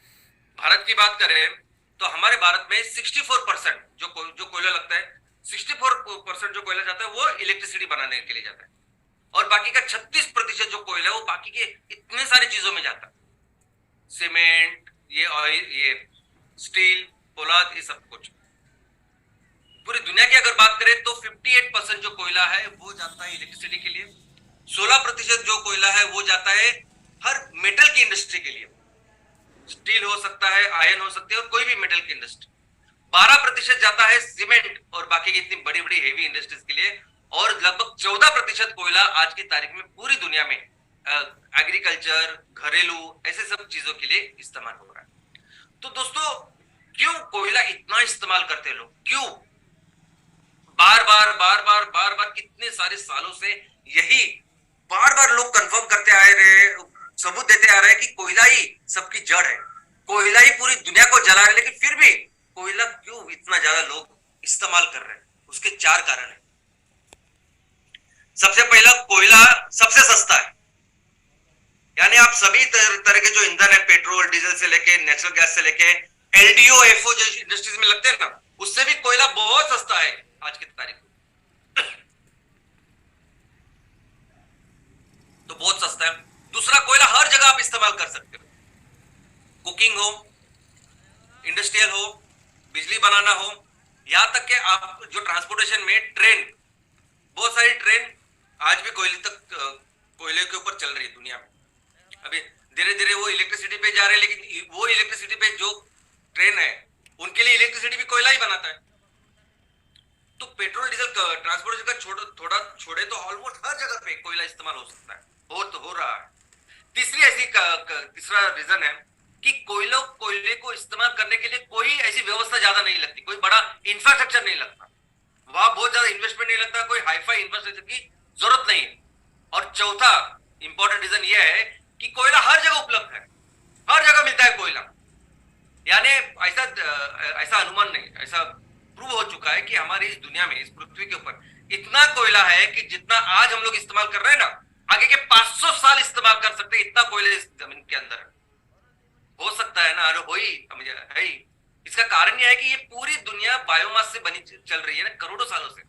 Speaker 1: भारत की बात करें तो हमारे भारत में 64% जो कोयला लगता है, 64% जो कोयला जाता है वो इलेक्ट्रिसिटी बनाने के लिए जाता है, और बाकी का 36% जो कोयला है वो बाकी के इतने सारी चीजों में जाता है, सीमेंट, ये ऑयल, ये स्टील, पोलाद, ये सब कुछ। पूरी दुनिया की अगर बात करें तो 58% जो कोयला है वो जाता है इलेक्ट्रिसिटी के लिए, 16% जो कोयला है वो जाता है हर मेटल की इंडस्ट्री के लिए, स्टील हो सकता है, आयरन हो सकती है, और कोई भी मेटल की इंडस्ट्री। 12% जाता है सीमेंट और बाकी की इतनी बड़ी बड़ी हेवी इंडस्ट्रीज के लिए, और लगभग 14% कोयला आज की तारीख में पूरी दुनिया में एग्रीकल्चर, घरेलू, ऐसे सब चीजों के लिए इस्तेमाल हो रहा है। तो दोस्तों, क्यों कोयला इतना इस्तेमाल करते हैं लोग? क्यों बार बार बार बार बार बार कितने सारे सालों से यही बार बार लोग कंफर्म करते आ रहे, सबूत देते आ रहे हैं कि कोयला ही सबकी जड़ है, कोयला ही पूरी दुनिया को जला रहा है, लेकिन फिर भी कोयला क्यों इतना ज्यादा लोग इस्तेमाल कर रहे हैं? उसके 4 कारण है। सबसे पहला, कोयला सबसे सस्ता है, यानी आप सभी तरह के जो ईंधन है, पेट्रोल डीजल से लेके नेचुरल गैस से लेके एलडीओ, एफओ जो इंडस्ट्रीज में लगते हैं ना, उससे भी कोयला बहुत सस्ता है आज की तारीख में। तो बहुत सस्ता है। दूसरा, कोयला हर जगह आप इस्तेमाल कर सकते हो, कुकिंग हो, इंडस्ट्रियल हो, बिजली बनाना हो, यहां तक कि आप जो ट्रांसपोर्टेशन में ट्रेन, बहुत सारी ट्रेन आज भी कोयले के ऊपर चल रही है दुनिया में। अभी धीरे धीरे वो इलेक्ट्रिसिटी पे जा रहे हैं, लेकिन वो इलेक्ट्रिसिटी पे जो ट्रेन है उनके लिए इलेक्ट्रिसिटी भी कोयला ही बनाता है। तो पेट्रोल डीजल ट्रांसपोर्टेशन का थोड़ा छोड़े तो ऑलमोस्ट हर जगह पे कोयला इस्तेमाल हो सकता है, हो रहा है। तीसरा रीजन है कि कोयले को इस्तेमाल करने के लिए कोई ऐसी व्यवस्था ज्यादा नहीं लगती, कोई बड़ा इंफ्रास्ट्रक्चर नहीं लगता, वहां बहुत ज्यादा इन्वेस्टमेंट नहीं लगता, कोई हाईफाई इंफ्रास्ट्रक्चर की जरूरत नहीं है। और चौथा इंपॉर्टेंट रीजन यह है कि कोयला हर जगह उपलब्ध है, हर जगह मिलता है कोयला। यानी ऐसा अनुमान नहीं, ऐसा प्रूव हो चुका है कि हमारी इस दुनिया में, इस पृथ्वी के ऊपर इतना कोयला है कि जितना आज हम लोग इस्तेमाल कर रहे हैं ना, आगे के 500 साल इस्तेमाल कर सकते हैं, इतना कोयला इस जमीन के अंदर है। हो सकता है ना, अरे हो ही है ही। इसका कारण यह है कि ये पूरी दुनिया बायोमास से बनी चल रही है ना, करोड़ों सालों से।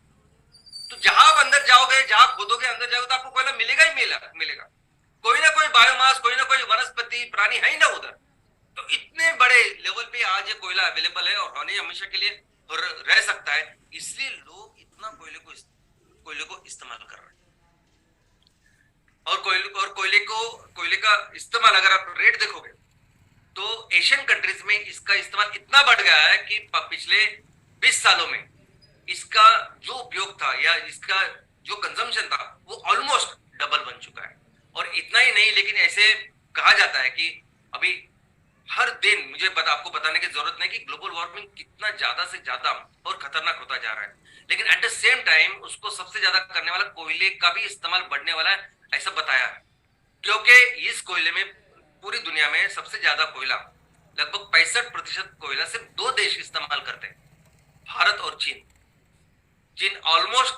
Speaker 1: तो जहां आप अंदर जाओगे, जहां खोदोगे, अंदर जाओगे, तो आपको कोयला मिलेगा ही मिलेगा। कोई ना कोई बायोमास, कोई ना कोई वनस्पति प्राणी है ही ना उधर। तो इतने बड़े लेवल पे आज ये कोयला अवेलेबल है और होने हमेशा के लिए रह सकता है, इसलिए लोग इतना कोयले को इस्तेमाल कर रहे हैं। और कोयले का इस्तेमाल अगर आप रेट देखोगे तो एशियन कंट्रीज में इसका इस्तेमाल इतना बढ़ गया है कि पिछले 20 सालों में इसका जो उपयोग था या इसका जो कंजम्पशन था वो ऑलमोस्ट डबल बन चुका है। और इतना ही नहीं, लेकिन ऐसे कहा जाता है कि अभी हर दिन, मुझे आपको बताने की जरूरत नहीं कि ग्लोबल वार्मिंग कितना ज्यादा से ज्यादा और खतरनाक होता जा रहा है, लेकिन एट द सेम टाइम उसको सबसे ज्यादा करने वाला कोयले का भी इस्तेमाल बढ़ने वाला है, ऐसा बताया है। क्योंकि इस कोयले में पूरी दुनिया में सबसे ज्यादा कोयला, लगभग 65% कोयला सिर्फ 2 देश इस्तेमाल करते हैं, भारत और चीन। चीन ऑलमोस्ट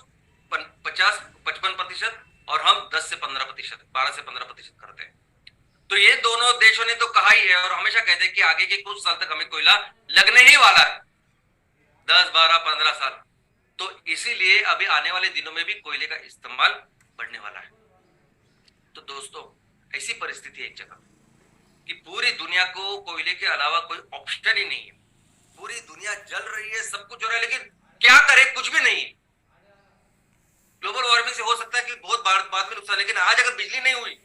Speaker 1: 50-55% और हम 10 से 15%, 12 से 15% करते हैं। तो ये दोनों देशों ने तो कहा ही है और हमेशा कहते हैं कि आगे के कुछ साल तक हमें कोयला लगने ही वाला है, 10, 12, 15 साल। तो इसीलिए अभी आने वाले दिनों में भी कोयले का इस्तेमाल बढ़ने वाला है। तो दोस्तों, ऐसी परिस्थिति है एक जगह कि पूरी दुनिया को कोयले के अलावा कोई ऑप्शन ही नहीं है। पूरी दुनिया जल रही है, सब कुछ हो रहा है, लेकिन क्या करे, कुछ भी नहीं है। ग्लोबल वार्मिंग से हो सकता है कि बहुत बाद में नुकसान, लेकिन आज अगर बिजली नहीं हुई,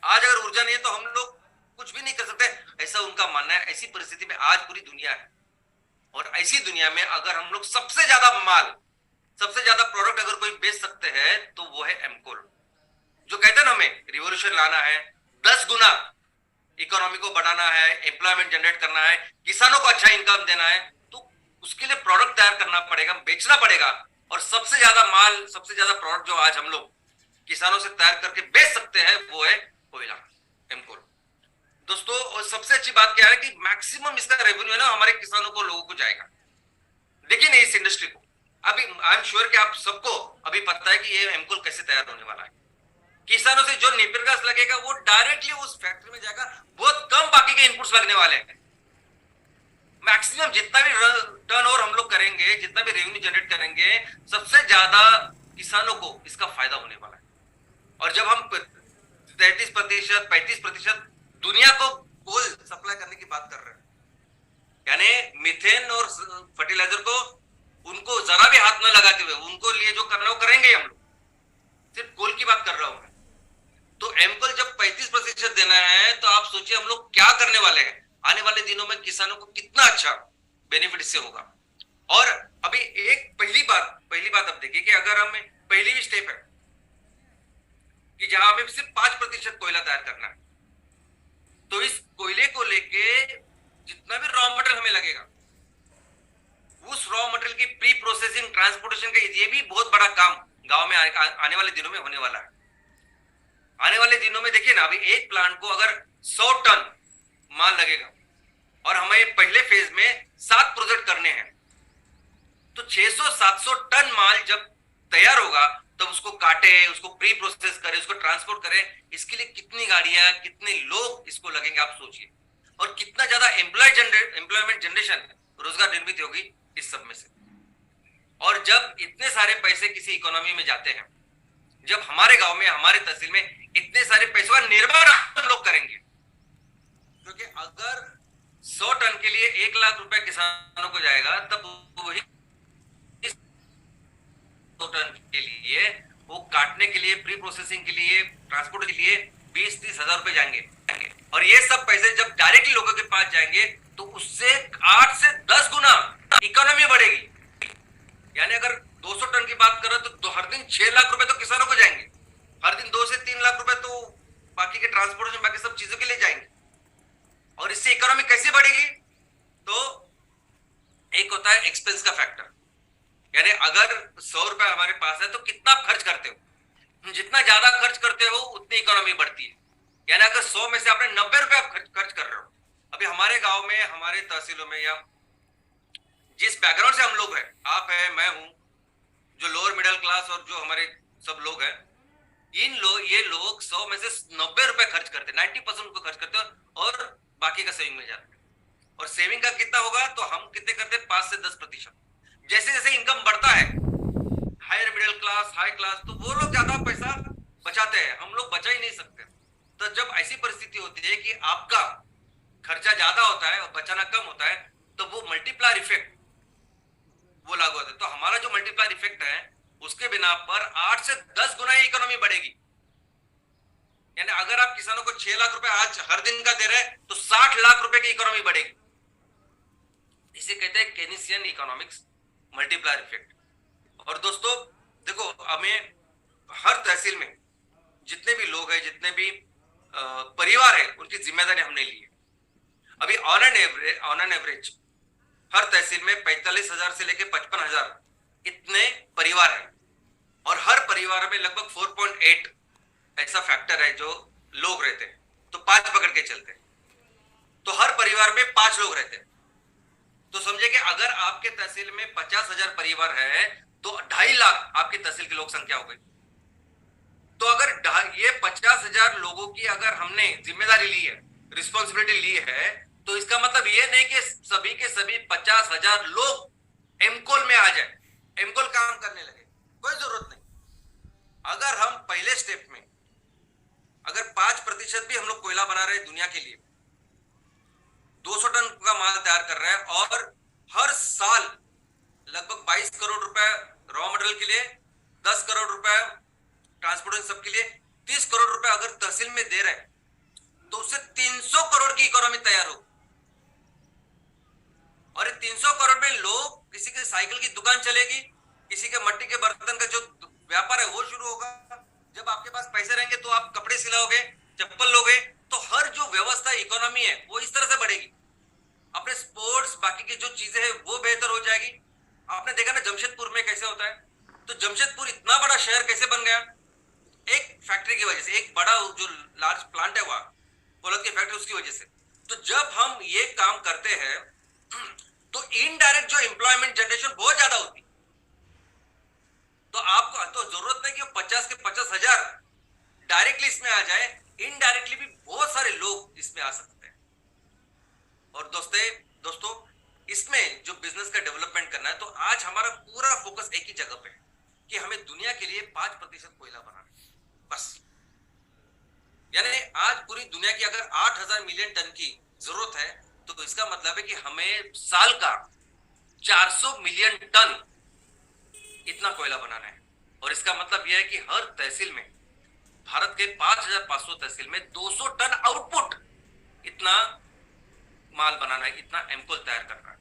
Speaker 1: आज अगर ऊर्जा नहीं है, तो हम लोग कुछ भी नहीं कर सकते, ऐसा उनका मानना है। ऐसी परिस्थिति में आज पूरी दुनिया है, और ऐसी दुनिया में अगर हम लोग सबसे ज्यादा माल, सबसे ज्यादा प्रोडक्ट अगर कोई बेच सकते हैं तो वो है एमकोल। जो कहते हैं ना, हमें रिवॉल्यूशन लाना है, 10 गुना इकोनॉमी को बढ़ाना है, एम्प्लॉयमेंट जनरेट करना है, किसानों को अच्छा इनकम देना है, तो उसके लिए प्रोडक्ट तैयार करना पड़ेगा, बेचना पड़ेगा। और सबसे ज्यादा माल, सबसे ज्यादा प्रोडक्ट जो आज हम लोग किसानों से तैयार करके बेच सकते हैं वो है कोयला, एमकोल। दोस्तों, और सबसे अच्छी बात क्या है कि मैक्सिमम इसका रेवेन्यू है ना हमारे किसानों को, लोगों को जाएगा। देखिए नहीं इस इंडस्ट्री को, अभी आई एम श्योर कि आप सबको अभी पता है कि ये एमकोल कैसे तैयार होने वाला है। किसानों से जो नेपियर घास लगेगा वो डायरेक्टली उस फैक्ट्री में जाएगा, बहुत कम बाकी के इनपुट्स लगने वाले हैं। मैक्सिमम जितना भी टर्न ओवर हम लोग करेंगे, जितना भी रेवेन्यू जनरेट करेंगे, सबसे ज्यादा किसानों को इसका फायदा होने वाला है। और जब हम 33%, 35% दुनिया को कोल सप्लाई करने की बात कर रहे हैं, यानी मीथेन और फर्टिलाइजर को उनको जरा भी हाथ न लगाते हुए उनको लिए जो करना वो करेंगे हम लोग। सिर्फ कोल की बात कर रहा हूं मैं। तो एमकोल जब 35% देना है तो आप सोचिए हम लोग क्या करने वाले हैं। आने वाले दिनों में किसानों को कितना अच्छा बेनिफिट इससे होगा। और अभी एक पहली बात अब देखिए कि अगर हम पहली भी स्टेप है कि जहां हमें सिर्फ 5% कोयला तैयार करना है, तो इस कोयले को लेके जितना भी रॉ मटेरियल हमें लगेगा, उस रॉ मटेरियल की प्री प्रोसेसिंग, ट्रांसपोर्टेशन का ये भी बहुत बड़ा काम गांव में आने वाले दिनों में होने वाला है। आने वाले दिनों में देखिए ना, अभी एक प्लांट को अगर 100 टन माल लगेगा और हमें पहले फेज में 7 प्रोजेक्ट करने हैं, तो 600-700 टन माल जब तैयार होगा तब उसको काटे, उसको प्री प्रोसेस करे, उसको ट्रांसपोर्ट करे, इसके लिए कितनी गाड़ियां, कितने लोग इसको लगेंगे आप सोचिए। और कितना ज्यादा एम्प्लॉयमेंट जनरेशन, रोजगार निर्मित होगी इस सब में से। और जब इतने सारे पैसे किसी इकोनॉमी में जाते हैं, जब हमारे गांव में, हमारे तहसील में इतने सारे पैसों का निर्माण हम लोग करेंगे, क्योंकि अगर 100 टन के लिए 1 लाख रुपए किसानों को जाएगा, तब वही 100 टन के लिए वो काटने के लिए, प्री प्रोसेसिंग के लिए, ट्रांसपोर्ट के लिए 20-30 हजार रुपए जाएंगे। और ये सब पैसे जब डायरेक्टली लोगों के पास जाएंगे तो उससे 8 से 10 गुना इकोनॉमी बढ़ेगी। यानी अगर 200 टन की बात करें तो हर दिन 6 लाख रुपए तो किसानों को जाएंगे, हर दिन 2 से 3 लाख रुपए तो बाकी के ट्रांसपोर्टेशन, बाकी सब चीजों के लिए जाएंगे। और इससे इकोनॉमी कैसे बढ़ेगी? तो एक होता है एक्सपेंस का फैक्टर, यानी अगर 100 रुपए हमारे पास है तो कितना खर्च करते हो, जितना ज्यादा खर्च करते हो उतनी इकोनॉमी बढ़ती है। यानी अगर 100 में से आपने 90 रुपए आप खर्च कर रहे हो, अभी हमारे गांव में, हमारे तहसीलों में, या जिस बैकग्राउंड से हम लोग हैं, आप है, मैं हूं, जो लोअर मिडिल क्लास और जो हमारे सब लोग हैं, ये लोग 100 में से 90 रुपए खर्च करते, 90% को खर्च करते हैं और बाकी का सेविंग में जाता है। और सेविंग का कितना होगा तो हम कितने करते हैं? 5 से 10%। जैसे जैसे इनकम बढ़ता है, higher middle class, high class, तो वो लोग ज्यादा पैसा बचाते हैं, हम लोग बचा ही नहीं सकते। तो जब ऐसी परिस्थिति होती है कि आपका खर्चा ज्यादा होता है और बचाना कम होता है, तो वो मल्टीप्लायर इफेक्ट वो लागू होता है। तो हमारा जो मल्टीप्लायर इफेक्ट है उसके बिना पर 8 से 10 गुना ही इकोनॉमी बढ़ेगी। यानी अगर आप किसानों को 6 लाख रुपए आज हर दिन का दे रहे हैं तो 60 लाख रुपए की इकोनॉमी बढ़ेगी। इसे कहते हैं केनीसियन इकोनॉमिक्स मल्टीप्लायर इफेक्ट। और दोस्तों देखो, हमें हर तहसील में जितने भी लोग हैं, जितने भी परिवार है, उनकी जिम्मेदारी हमने ली है। अभी ऑन एन एवरेज हर तहसील में 45,000 से लेकर 55,000 इतने परिवार हैं, और हर परिवार में लगभग 4.8 ऐसा फैक्टर है जो लोग रहते हैं। तो 5 पकड़ के चलते हैं, तो हर परिवार में 5 लोग रहते हैं। तो समझे कि अगर आपके तहसील में 50,000 परिवार है तो 2.5 लाख आपकी तहसील की लोक संख्या हो गई। तो अगर ये 50,000 लोगों की अगर हमने जिम्मेदारी ली है, रिस्पॉन्सिबिलिटी ली है, तो इसका मतलब ये नहीं कि सभी के सभी 50,000 लोग एमकोल में आ जाए, एमकोल काम करने लगे, कोई जरूरत नहीं। अगर हम पहले स्टेप में अगर 5% भी हम लोग कोयला बना रहे हैं दुनिया के लिए, 200 टन का माल तैयार कर रहे हैं, और हर साल लगभग 22 करोड़ रुपए रॉ मटेरियल के लिए, 10 करोड़ रुपए ट्रांसपोर्टेशन सबके लिए, 30 करोड़ रुपए अगर तहसील में दे रहे हैं, तो उससे 300 करोड़ की इकोनॉमी तैयार हो। और 300 करोड़ में लोग, किसी के साइकिल की दुकान चलेगी, किसी के मट्टी के बर्तन का जो व्यापार है वो शुरू होगा। जब आपके पास पैसे रहेंगे तो आप कपड़े सिलाओगे, चप्पल लोगे, तो हर जो व्यवस्था इकोनॉमी है वो इस तरह से बढ़ेगी। अपने स्पोर्ट्स, बाकी की जो चीजें हैं वो बेहतर हो जाएगी। आपने देखा ना जमशेदपुर में कैसे होता है, तो जमशेदपुर इतना बड़ा शहर कैसे बन गया? एक फैक्ट्री की वजह से, एक बड़ा जो लार्ज प्लांट है वहां, पोलत की फैक्ट्री, उसकी वजह से। तो जब हम ये काम करते हैं तो इनडायरेक्ट जो एम्प्लॉयमेंट जनरेशन बहुत ज्यादा होती है। तो आपको तो जरूरत नहीं कि 50 के 50,000 डायरेक्टली इसमें आ जाए, इनडायरेक्टली भी बहुत सारे लोग इसमें आ सकते हैं। और दोस्तों इसमें जो बिजनेस का डेवलपमेंट करना है, तो आज हमारा पूरा फोकस एक ही जगह पे है कि हमें दुनिया के लिए 5% कोयला बनाना है, बस। यानी आज पूरी दुनिया की अगर 8,000 मिलियन टन की जरूरत है, तो इसका मतलब है कि हमें साल का 400 मिलियन टन इतना कोयला बनाना है। और इसका मतलब यह है कि हर तहसील में, भारत के 5,500 तहसील में 200 टन आउटपुट, इतना माल बनाना है, इतना एमकोल तैयार करना है।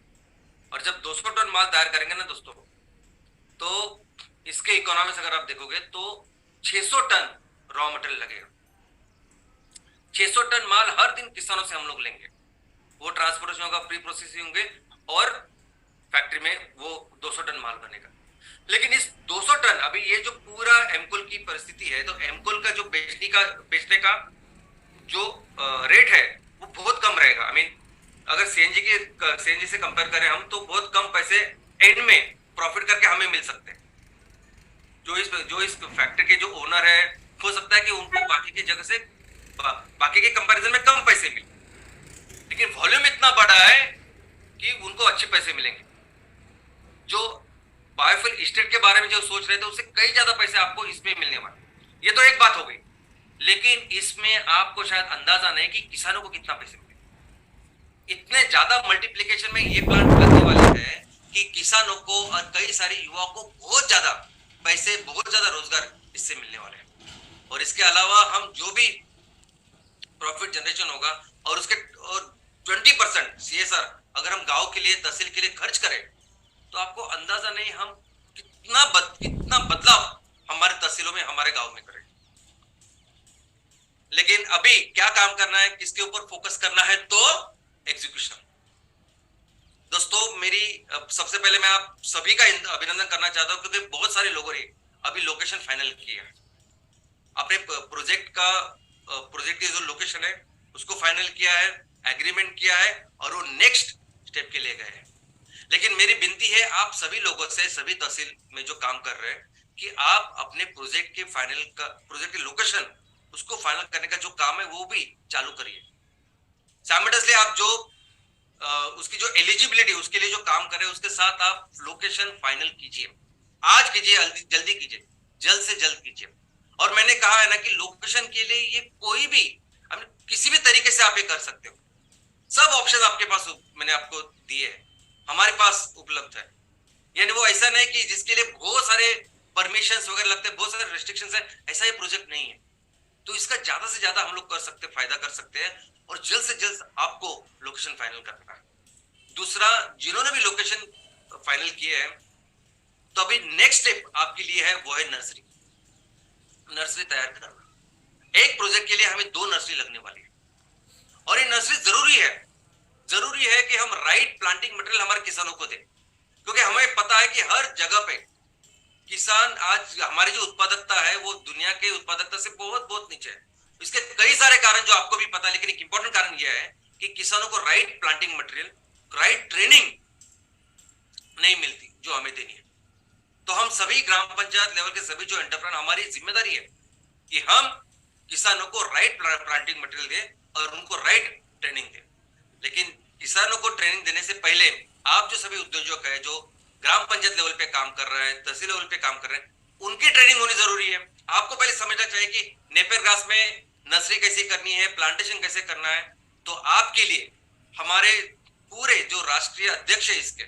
Speaker 1: और जब 200 टन माल तैयार करेंगे ना दोस्तों, तो इसके इकोनॉमिक्स अगर आप देखोगे तो 600 टन रॉ मटेरियल लगेगा। 600 टन माल हर दिन किसानों से हम लोग लेंगे, वो ट्रांसपोर्टेशन होगा, प्री प्रोसेसिंग होंगे, और फैक्ट्री में वो 200 टन माल बनेगा। लेकिन इस 200 टन, अभी ये जो पूरा एमकोल की परिस्थिति है, तो एमकोल का जो बेचने का जो रेट है वो बहुत कम रहेगा। आई मीन अगर सीएनजी से कंपेयर करें हम, तो बहुत कम पैसे एंड में प्रॉफिट करके हमें मिल सकते हैं। जो इस फैक्ट्री के जो ओनर है, हो सकता है कि उनको बाकी के कंपैरिजन में कम पैसे मिले, लेकिन वॉल्यूम इतना बड़ा है कि उनको अच्छे पैसे मिलेंगे। जो बायोफ्यूल स्टेट के बारे में जो सोच रहे थे, उससे कई ज्यादा पैसे आपको इसमें मिलने वाले। ये तो एक बात हो गई, लेकिन इसमें आपको शायद अंदाजा नहीं कि किसानों को कितना पैसे मिले। इतने ज्यादा मल्टीप्लिकेशन में ये प्लांट लगने वाले हैं कि किसानों को और कई सारे युवाओं को बहुत ज्यादा पैसे, बहुत ज्यादा रोजगार इससे मिलने वाले हैं। और इसके अलावा हम जो भी प्रॉफिट जनरेशन होगा, और उसके 20% सीएसआर अगर हम गांव के लिए, तहसील के लिए खर्च करें, तो आपको अंदाजा नहीं हम कितना बदलाव हमारे तहसीलों में, हमारे गांव में करें। लेकिन अभी क्या काम करना है, किसके ऊपर फोकस करना है, तो एग्जीक्यूशन। दोस्तों सबसे पहले मैं आप सभी का अभिनंदन करना चाहता हूं, क्योंकि बहुत सारे लोगों ने अभी लोकेशन फाइनल किया है, अपने प्रोजेक्ट की जो लोकेशन है उसको फाइनल किया है, एग्रीमेंट किया है, और वो नेक्स्ट स्टेप के लिए गए हैं। लेकिन मेरी विनती है आप सभी लोगों से, सभी तहसील में जो काम कर रहे हैं, कि आप अपने प्रोजेक्ट की लोकेशन, उसको फाइनल करने का जो काम है वो भी चालू करिए। साइमल्टेनियसली आप जो उसकी जो एलिजिबिलिटी, उसके लिए जो काम कर रहे हैं, उसके साथ आप लोकेशन फाइनल कीजिए। आज कीजिए, जल्दी कीजिए, जल्द से जल्द कीजिए। और मैंने कहा है ना कि लोकेशन के लिए ये कोई भी, किसी भी तरीके से आप ये कर सकते हो। सब ऑप्शन आपके पास, मैंने आपको दिए हैं, हमारे पास उपलब्ध है। यानी वो ऐसा नहीं कि जिसके लिए बहुत सारे परमिशंस वगैरह लगते हैं, बहुत सारे रेस्ट्रिक्शंस है, ऐसा ये प्रोजेक्ट नहीं है। तो इसका ज्यादा से ज्यादा हम लोग कर सकते, फायदा कर सकते हैं, और जल्द से जल्द आपको लोकेशन फाइनल करना है। दूसरा, जिन्होंने भी लोकेशन फाइनल किए हैं, तो अभी नेक्स्ट स्टेप आपके लिए है, वो है नर्सरी तैयार करना। एक प्रोजेक्ट के लिए हमें 2 नर्सरी लगने वाली है, और ये नर्सरी जरूरी है कि हम राइट प्लांटिंग मटेरियल हमारे किसानों को दें, क्योंकि हमें पता है कि हर जगह पे किसान, आज हमारी जो उत्पादकता है वो दुनिया के उत्पादकता से बहुत नीचे है। इसके कई सारे कारण जो आपको भी पता है, लेकिन एक इंपॉर्टेंट कारण यह है कि किसानों को right planting material, right training नहीं मिलती जो हमें देनी है। तो हम सभी ग्राम पंचायत लेवल के सभी जो एंटरप्रेन्योर, हमारी जिम्मेदारी है कि हम किसानों को राइट प्लांटिंग मटेरियल दें और उनको राइट ट्रेनिंग दें। लेकिन किसानों को ट्रेनिंग देने से पहले आप जो सभी उद्योजक है, जो ग्राम पंचायत लेवल पे काम कर रहे हैं, तहसील लेवल पे काम कर रहे हैं, उनकी ट्रेनिंग होनी जरूरी है। आपको पहले समझना चाहिए कि नेपियर ग्रास में नर्सरी कैसे करनी है, प्लांटेशन कैसे करना है। तो आपके लिए हमारे पूरे जो राष्ट्रीय अध्यक्ष है इसके,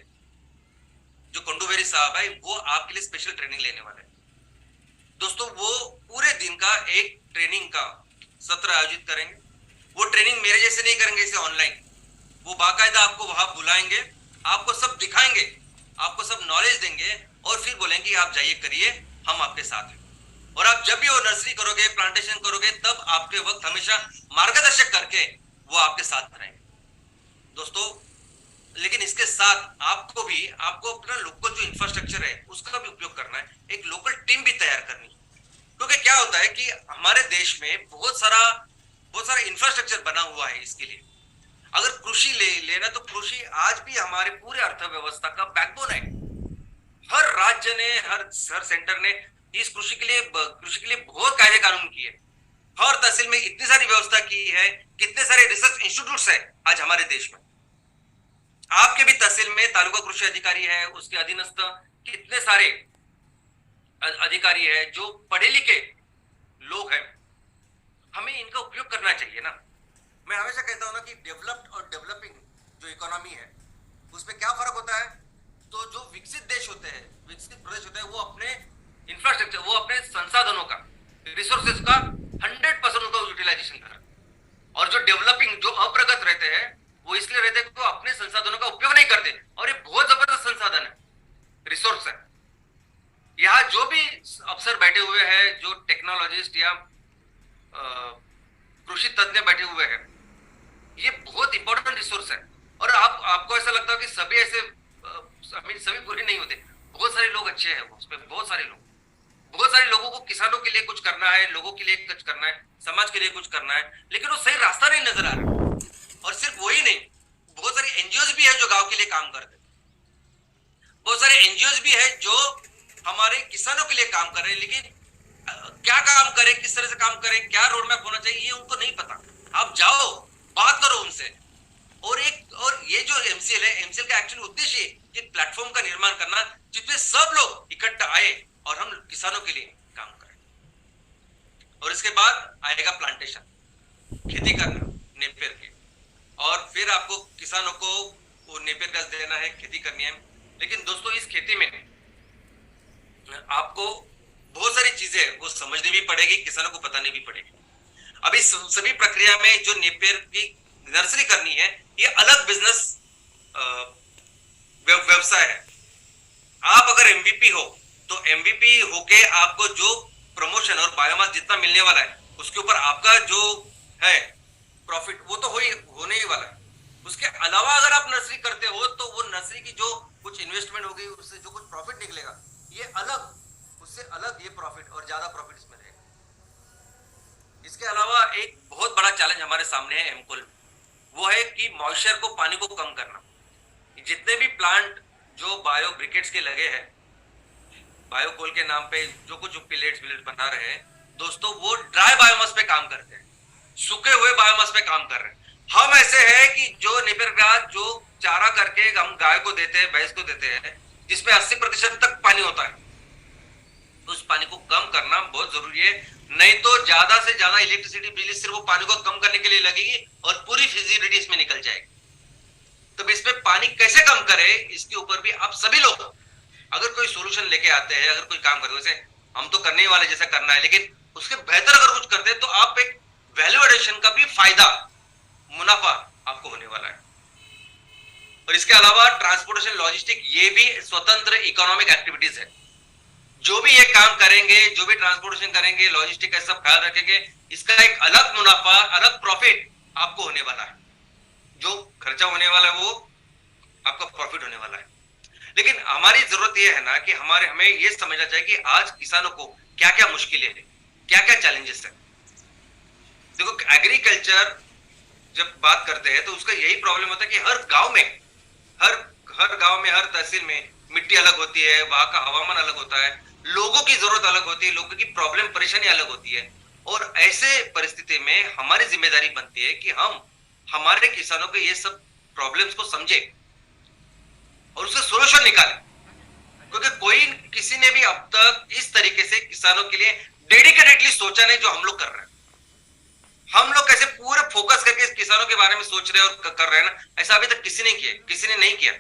Speaker 1: जो कंडूबेरी साहब है, वो आपके लिए स्पेशल ट्रेनिंग लेने वाले हैं। दोस्तों, वो पूरे दिन का एक ट्रेनिंग का सत्र आयोजित करेंगे। वो ट्रेनिंग मेरे जैसे नहीं करेंगे इसे ऑनलाइन, वो बाकायदा आपको वहां बुलाएंगे, आपको सब दिखाएंगे, आपको सब नॉलेज देंगे, और फिर बोलेंगे आप जाइए करिए, हम आपके साथ हैं। और आप जब भी वो नर्सरी करोगे, प्लांटेशन करोगे, तब आपके वक्त हमेशा मार्गदर्शक करके वो आपके साथ रहेंगे। दोस्तों, लेकिन इसके साथ आपको अपना लोकल जो इंफ्रास्ट्रक्चर है उसका भी उपयोग करना है, एक लोकल टीम भी तैयार करनी है। क्योंकि क्या होता है कि हमारे देश में बहुत सारा इंफ्रास्ट्रक्चर बना हुआ है इसके लिए। अगर कृषि लेना, तो कृषि आज भी हमारे पूरे अर्थव्यवस्था का बैकबोन है। हर राज्य ने, हर सेंटर ने इस कृषि के लिए बहुत कायदे कानून किए, हर तहसील में इतनी सारी व्यवस्था की है, कितने सारे रिसर्च इंस्टीट्यूट्स है आज हमारे देश में। आपके भी तहसील में तालुका कृषि अधिकारी है, उसके अधीनस्थ कितने सारे अधिकारी है जो पढ़े लिखे लोग हैं। हमें इनका उपयोग करना चाहिए ना। मैं हमेशा कहता हूं ना कि डेवलप्ड और डेवलपिंग जो इकोनॉमी है उसमें क्या फर्क होता है। तो जो विकसित देश होते हैं, विकसित प्रदेश होते हैं, वो अपने इंफ्रास्ट्रक्चर, वो अपने संसाधनों का, रिसोर्सेज का 100% उनका यूटिलाइजेशन कर। और जो डेवलपिंग, जो अप्रगत रहते हैं, वो इसलिए रहते हैं कि वो अपने संसाधनों का उपयोग नहीं करते। और ये बहुत जबरदस्त संसाधन है, रिसोर्स है। यहाँ जो भी अफसर बैठे हुए हैं, जो टेक्नोलॉजिस्ट या कृषि तज्ञ बैठे हुए हैं, ये बहुत इंपॉर्टेंट रिसोर्स है। और आपको ऐसा लगता है कि सभी ऐसे सभी बुरे नहीं होते, बहुत सारे लोग अच्छे हैं उसमें, बहुत सारे लोगों को किसानों के लिए कुछ करना है, लोगों के लिए कुछ करना है, समाज के लिए कुछ करना है, लेकिन वो सही रास्ता नहीं नजर आ रहा। और सिर्फ वही नहीं, बहुत सारे एनजीओ भी है जो गांव के लिए काम करते हैं, बहुत सारे एनजीओ भी है जो हमारे किसानों के लिए काम कर रहे हैं, लेकिन क्या काम करें, किस तरह से काम करें, क्या रोड मैप होना चाहिए, ये उनको नहीं पता। आप जाओ, बात करो उनसे। और ये जो एमसीएल है, एमसीएल का एक्चुअली उद्देश्य एक प्लेटफॉर्म का निर्माण करना जिसमें सब लोग इकट्ठा आए और हम किसानों के लिए काम करें। और इसके बाद आएगा प्लांटेशन, खेती करना नेपियर की, और फिर आपको किसानों को वो नेपियर गैस देना है, खेती करनी है। लेकिन दोस्तों, इस खेती में आपको बहुत सारी चीजें वो समझनी भी पड़ेगी, किसानों को बतानी भी पड़ेगी। अब इस सभी प्रक्रिया में जो नेपियर की नर्सरी करनी है, ये अलग बिजनेस व्यवसाय है। आप अगर एमवीपी हो तो एमवीपी होके आपको जो प्रमोशन और बायोमास जितना मिलने वाला है, उसके ऊपर आपका जो है प्रॉफिट, वो तो होने ही वाला है। उसके अलावा अगर आप नर्सरी करते हो तो वो नर्सरी की जो कुछ इन्वेस्टमेंट होगी, उससे जो कुछ प्रॉफिट निकलेगा, ये अलग, उससे अलग ये प्रॉफिट और ज्यादा प्रॉफिट इसमें रहेगा। इसके अलावा एक बहुत बड़ा चैलेंज हमारे सामने है एमकोल, वो है कि मॉइस्चर को, पानी को कम करना। जितने भी प्लांट जो बायो ब्रिकेट्स के लगे हैं, बायोकोल के नाम पे जो कुछ पिलेट्स बना रहे हैं दोस्तों, वो ड्राई बायोमास पे काम करते हैं, सूखे हुए बायोमास पे काम कर रहे हैं। हम ऐसे हैं कि जो नेपियर ग्रास जो चारा करके हम गाय को देते हैं, भैंस को देते हैं, जिसमें 80% तक पानी होता है, तो उस पानी को कम करना बहुत जरूरी है। नहीं तो ज्यादा से ज्यादा इलेक्ट्रिसिटी बिजली सिर्फ वो पानी को कम करने के लिए लगेगी और पूरी फिजिबिलिटी इसमें निकल जाएगी। तो इसमें पानी कैसे कम करे, इसके ऊपर भी आप सभी लोग अगर कोई सोल्यूशन लेके आते हैं, अगर कोई काम करते हैं, वैसे हम तो करने वाले जैसा करना है, लेकिन उसके बेहतर अगर कुछ करते हैं तो आप एक वैल्यू एडिशन का भी फायदा, मुनाफा आपको होने वाला है। और इसके अलावा ट्रांसपोर्टेशन, लॉजिस्टिक, ये भी स्वतंत्र इकोनॉमिक एक्टिविटीज है। जो भी ये काम करेंगे, जो भी ट्रांसपोर्टेशन करेंगे, लॉजिस्टिक का सब ख्याल रखेंगे, इसका एक अलग मुनाफा, अलग प्रॉफिट आपको होने वाला है। जो खर्चा होने वाला है वो आपका प्रॉफिट होने वाला है। लेकिन हमारी जरूरत यह है ना कि हमें यह समझना चाहिए कि आज किसानों को क्या क्या मुश्किलें हैं, क्या क्या चैलेंजेस है। देखो, एग्रीकल्चर जब बात करते हैं तो उसका यही प्रॉब्लम होता है कि हर गांव में, हर तहसील में मिट्टी अलग होती है, वहां का हवामान अलग होता है, लोगों की जरूरत अलग होती है, लोगों की प्रॉब्लम, परेशानी अलग होती है। और ऐसे परिस्थिति में हमारी जिम्मेदारी बनती है कि हम हमारे किसानों के ये सब प्रॉब्लम्स को समझे और उसका सोल्यूशन निकाले। क्योंकि किसी ने भी अब तक इस तरीके से किसानों के लिए डेडिकेटेडली सोचा नहीं जो हम लोग कर रहे हैं। हम लोग कैसे पूरे फोकस करके किसानों के बारे में सोच रहे हैं और कर रहे हैं ना, ऐसा अभी तक किसी ने नहीं किया।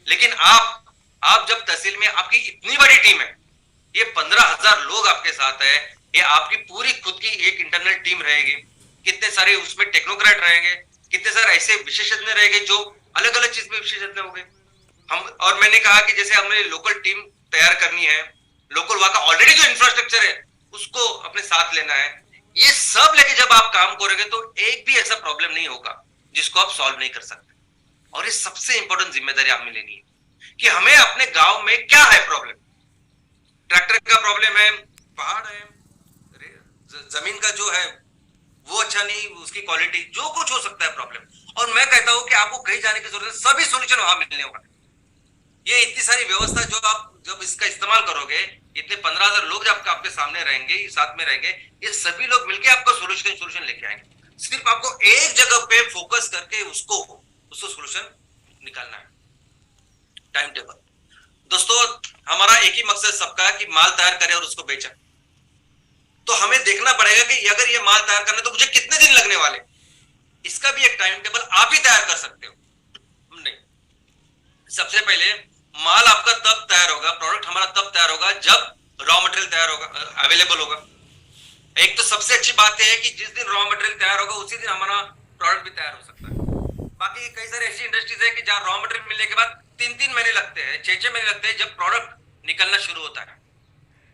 Speaker 1: लेकिन आप जब तहसील में आपकी इतनी बड़ी टीम है, ये 15,000 लोग आपके साथ है, ये आपकी पूरी खुद की एक इंटरनल टीम रहेगी, कितने सारे उसमें टेक्नोक्रेट रहेंगे, कितने सारे ऐसे विशेषज्ञ रहेंगे जो अलग अलग चीज में विशेषज्ञ होंगे। और मैंने कहा कि जैसे हमने लोकल टीम तैयार करनी है, लोकल वहां का ऑलरेडी जो इंफ्रास्ट्रक्चर है उसको अपने साथ लेना है, ये सब लेके जब आप काम करोगे तो एक भी ऐसा प्रॉब्लम नहीं होगा जिसको आप सॉल्व नहीं कर सकते। और ये सबसे इंपॉर्टेंट जिम्मेदारी आपने लेनी है कि हमें अपने गांव में क्या है प्रॉब्लम। ट्रैक्टर का प्रॉब्लम है, पहाड़ है, जमीन का जो है वो अच्छा नहीं, उसकी क्वालिटी, जो कुछ हो सकता है प्रॉब्लम। और मैं कहता हूं कि आपको कहीं जाने की जरूरत है, सभी सोल्यूशन वहां मिलने होगा। ये इतनी सारी व्यवस्था जो आप जब इसका इस्तेमाल करोगे इतने 15,000 लोग जब आपके सामने रहेंगे, साथ में रहेंगे, ये सभी लोग मिलके आपको सोल्यूशन लेके आएंगे। सिर्फ आपको एक जगह पे फोकस करके उसको सोल्यूशन निकालना है। टाइम टेबल दोस्तों, हमारा एक ही मकसद सबका है कि माल तैयार करें और उसको बेचें। तो हमें देखना पड़ेगा कि अगर ये माल तैयार करना तो मुझे कितने दिन लगने वाले, इसका भी एक टाइम टेबल आप ही तैयार कर सकते हो। नहीं, सबसे पहले माल आपका तब तैयार होगा, प्रोडक्ट हमारा तब तैयार होगा जब रॉ मटेरियल तैयार होगा, अवेलेबल होगा। एक तो सबसे अच्छी बात है कि जिस दिन रॉ मटेरियल तैयार होगा उसी दिन हमारा प्रोडक्ट भी तैयार हो सकता है। बाकी कई सारी ऐसी इंडस्ट्रीज है कि जहां रॉ मटेरियल मिलने के बाद 3-3 महीने लगते हैं, 6-6 महीने लगते हैं जब प्रोडक्ट निकलना शुरू होता है।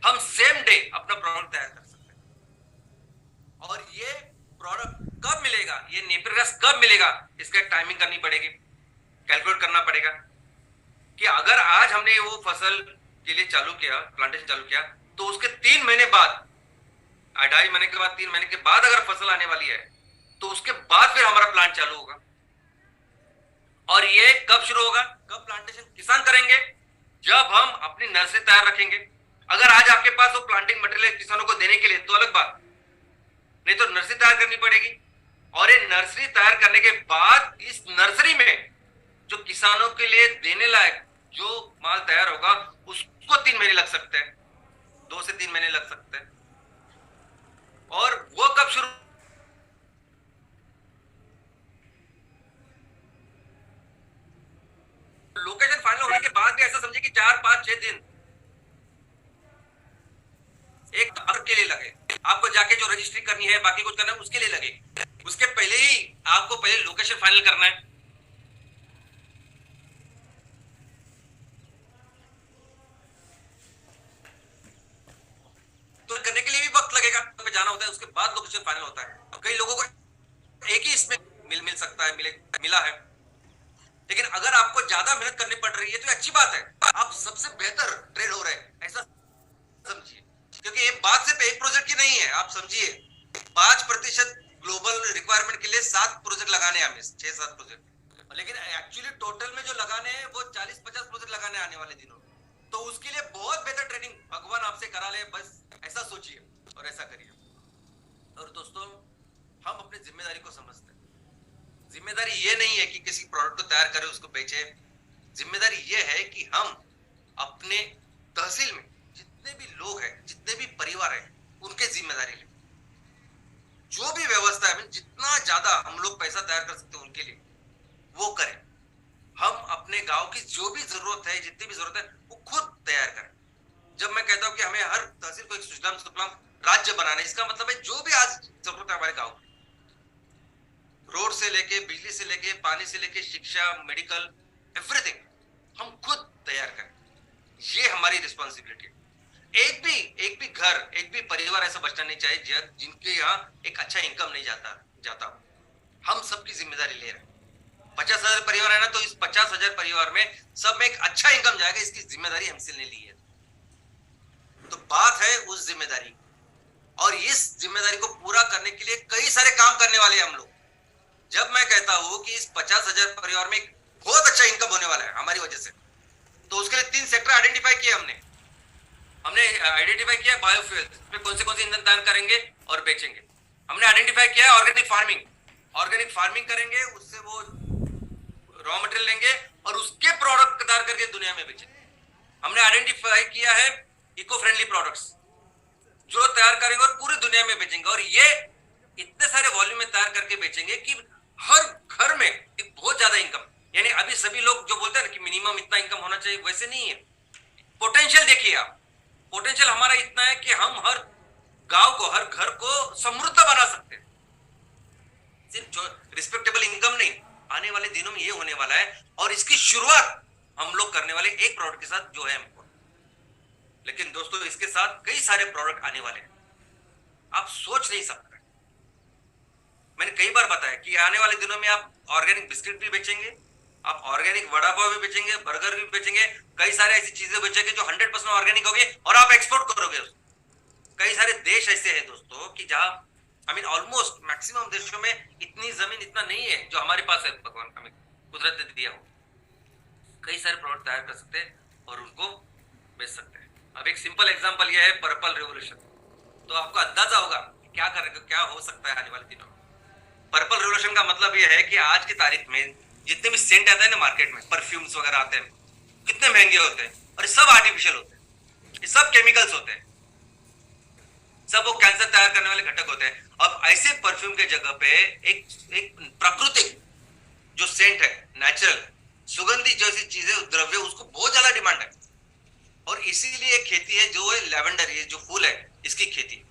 Speaker 1: हम सेम डे अपना प्रोडक्ट तैयार कर सकते हैं। और ये प्रोडक्ट कब मिलेगा, ये नेपियर घास कब मिलेगा, इसका एक टाइमिंग करनी पड़ेगी, कैलकुलेट करना पड़ेगा कि अगर आज हमने वो फसल के लिए चालू किया, प्लांटेशन चालू किया, तो उसके 3 महीने बाद, 2.5 महीने के बाद, 3 महीने के बाद अगर फसल आने वाली है तो उसके बाद फिर हमारा प्लांट चालू होगा। और ये कब शुरू होगा, कब प्लांटेशन किसान करेंगे, जब हम अपनी नर्सरी तैयार रखेंगे। अगर आज आपके पास वो प्लांटिंग मटेरियल किसानों को देने के लिए तो अलग बात, नहीं तो नर्सरी तैयार करनी पड़ेगी। और ये नर्सरी तैयार करने के बाद इस नर्सरी में जो किसानों के लिए देने लायक जो माल तैयार होगा उसको 3 महीने लग सकते हैं, 2 से 3 महीने लग सकते हैं। और वो कब शुरू, लोकेशन फाइनल होने के बाद भी ऐसा समझिए कि 4, 5, 6 दिन एक अर्थ के लिए लगे, आपको जाके जो रजिस्ट्री करनी है, बाकी कुछ करना है उसके लिए लगे। उसके पहले ही आपको पहले लोकेशन फाइनल करना है। तो करने के लिए भी वक्त लगेगा, पे जाना होता है, उसके बाद लोकेशन फाइनल होता है। कई लोगों को एक ही इसमें मिल सकता है, मिला है। लेकिन अगर आपको ज्यादा मेहनत करनी पड़ रही है तो अच्छी बात है, आप सबसे बेहतर ट्रेन हो रहे हैं, ऐसा समझिए। क्योंकि ये बात सिर्फ एक प्रोजेक्ट की नहीं है, आप समझिए 5% ग्लोबल रिक्वायरमेंट के लिए 7 प्रोजेक्ट लगाने हैं हमें, 6-7 प्रोजेक्ट। लेकिन एक्चुअली टोटल में जो लगाने हैं वो 40-50 प्रोजेक्ट लगाने आने वाले दिनों में। तो उसके लिए बहुत बेहतर ट्रेनिंग भगवान आपसे करा ले, बस ऐसा सोचिए और ऐसा करिए। और दोस्तों, हम अपनी जिम्मेदारी को समझते हैं। जिम्मेदारी ये नहीं है कि किसी प्रोडक्ट को तैयार करें, उसको बेचे। जिम्मेदारी ये है कि हम अपने तहसील में जितने भी लोग हैं, जितने भी परिवार हैं, उनके जिम्मेदारी लें। जो भी व्यवस्था है, जितना ज्यादा हम लोग पैसा तैयार कर सकते हैं उनके लिए वो करें। हम अपने गांव की जो भी जरूरत है, जितनी भी जरूरत है, वो खुद तैयार करें। जब मैं कहता हूं कि हमें हर तहसील को एक सुजलाम सुफलाम राज्य बनाना है, इसका मतलब है जो भी आज जरूरत है हमारे गांव की, रोड से लेके, बिजली से लेके, पानी से लेके, शिक्षा, मेडिकल, एवरीथिंग हम खुद तैयार करें। ये हमारी रिस्पॉन्सिबिलिटी है। एक भी घर, एक भी परिवार ऐसा बचना नहीं चाहिए जिनके यहाँ एक अच्छा इनकम नहीं जाता। हम सबकी जिम्मेदारी ले रहे हैं। 50,000 परिवार है ना, तो इस 50,000 परिवार में सब में एक अच्छा इनकम जाएगा, इसकी जिम्मेदारी हमसे ने ली है। तो बात है उस जिम्मेदारी, और इस जिम्मेदारी को पूरा करने के लिए कई सारे काम करने वाले हैं हम लोग। जब मैं कहता हूं कि इस 50,000 परिवार में बहुत अच्छा इनकम होने वाला है हमारी वजह से, तो उसके लिए 3 सेक्टर आइडेंटिफाई किए हमने आइडेंटिफाई किया बायोफ्यूल, में कौन से ईंधन तैयार करेंगे और बेचेंगे। हमने आइडेंटिफाई किया ऑर्गेनिक फार्मिंग करेंगे, उससे वो रॉ मटेरियल लेंगे और उसके प्रोडक्ट तैयार करके दुनिया में बेचेंगे। हमने आइडेंटिफाई किया है इको फ्रेंडली प्रोडक्ट्स, जो तैयार करेंगे और पूरी दुनिया में बेचेंगे। और ये इतने सारे वॉल्यूम में तैयार करके बेचेंगे कि हर घर में एक बहुत ज्यादा इनकम, यानी अभी सभी लोग जो बोलते हैं ना कि मिनिमम इतना इनकम होना चाहिए, वैसे नहीं है। पोटेंशियल देखिए आप, पोटेंशियल हमारा इतना है कि हम हर गांव को, हर घर को समृद्ध बना सकते हैं। सिर्फ जो रिस्पेक्टेबल इनकम नहीं, आने वाले दिनों में ये होने वाला है। और इसकी शुरुआत हम लोग करने वाले एक प्रोडक्ट के साथ जो है हमको। लेकिन दोस्तों, इसके साथ कई सारे प्रोडक्ट आने वाले हैं, आप सोच नहीं सकते। मैंने कई बार बताया कि आने वाले दिनों में आप ऑर्गेनिक बिस्किट भी बेचेंगे, आप ऑर्गेनिक वड़ा पाव भी बेचेंगे, बर्गर भी बेचेंगे, कई सारे ऐसी चीजें बेचेंगे जो 100% ऑर्गेनिक होगी और आप एक्सपोर्ट करोगे उसको। कई सारे देश ऐसे हैं दोस्तों कि जहां ऑलमोस्ट मैक्सिमम देशों में इतनी जमीन इतना नहीं है जो हमारे पास है, भगवान हमें कुदरत ने दिया हो। कई सारे प्रोडक्ट तैयार कर सकते हैं और उनको बेच सकते हैं। अब एक सिंपल एग्जांपल ये है पर्पल रेवोल्यूशन। तो आपको अंदाजा होगा कि क्या हो सकता है आने वाले दिनों में। पर्पल रेवोल्यूशन का मतलब ये है कि आज की तारीख में जितने भी सेंट आते हैं ना मार्केट में, परफ्यूम्स वगैरह आते हैं, कितने महंगे होते हैं और ये सब आर्टिफिशियल होते हैं, ये सब केमिकल्स होते हैं, सब वो कैंसर तैयार करने वाले घटक होते हैं। अब ऐसे परफ्यूम के जगह पे एक एक प्राकृतिक जो सेंट है, नेचुरल सुगंधी जैसी चीजें, द्रव्य, उसको बहुत ज्यादा डिमांड है। और इसीलिए एक खेती है जो है लेवेंडर, ये जो फूल है इसकी खेती।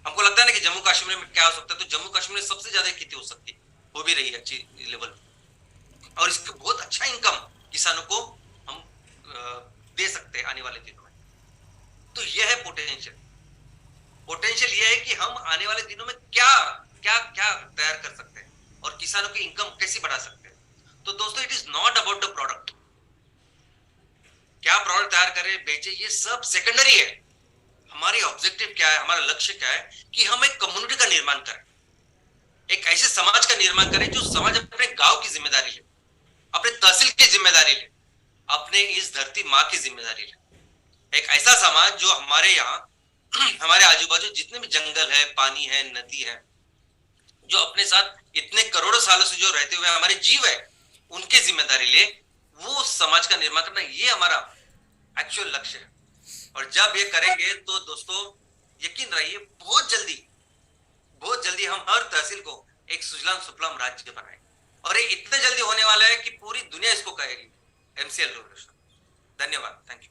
Speaker 1: हमको लगता है ना कि जम्मू कश्मीर में क्या हो सकता है, तो जम्मू कश्मीर में सबसे ज्यादा खेती हो सकती है, हो भी रही है अच्छी लेवल, और इसके बहुत अच्छा इनकम किसानों को हम दे सकते हैं आने वाले दिनों में। तो यह है पोटेंशियल। पोटेंशियल यह है कि हम आने वाले दिनों में क्या क्या क्या तैयार कर सकते हैं और किसानों की इनकम कैसे बढ़ा सकते हैं। तो दोस्तों, it is not about the product, क्या प्रोडक्ट तैयार करें बेचे ये सब सेकेंडरी है। हमारी ऑब्जेक्टिव क्या है, हमारा लक्ष्य क्या है कि हम एक कम्युनिटी का निर्माण करें, एक ऐसे समाज का निर्माण करें जो समाज अपने गांव की जिम्मेदारी ले, अपने तहसील की जिम्मेदारी ले, अपने इस धरती माँ की जिम्मेदारी ले। एक ऐसा समाज जो हमारे यहाँ हमारे आजू बाजू जितने भी जंगल है, पानी है, नदी है, जो अपने साथ इतने करोड़ों सालों से जो रहते हुए हमारे जीव है, उनकी जिम्मेदारी ले, वो समाज का निर्माण करना, ये हमारा एक्चुअल लक्ष्य है। और जब ये करेंगे तो दोस्तों यकीन रहिए बहुत जल्दी हम हर तहसील को एक सुजलाम सुफलाम राज्य बनाएंगे। और ये इतने जल्दी होने वाला है कि पूरी दुनिया इसको कहेगी एमसीएल रेवोल्यूशन। धन्यवाद, थैंक यू।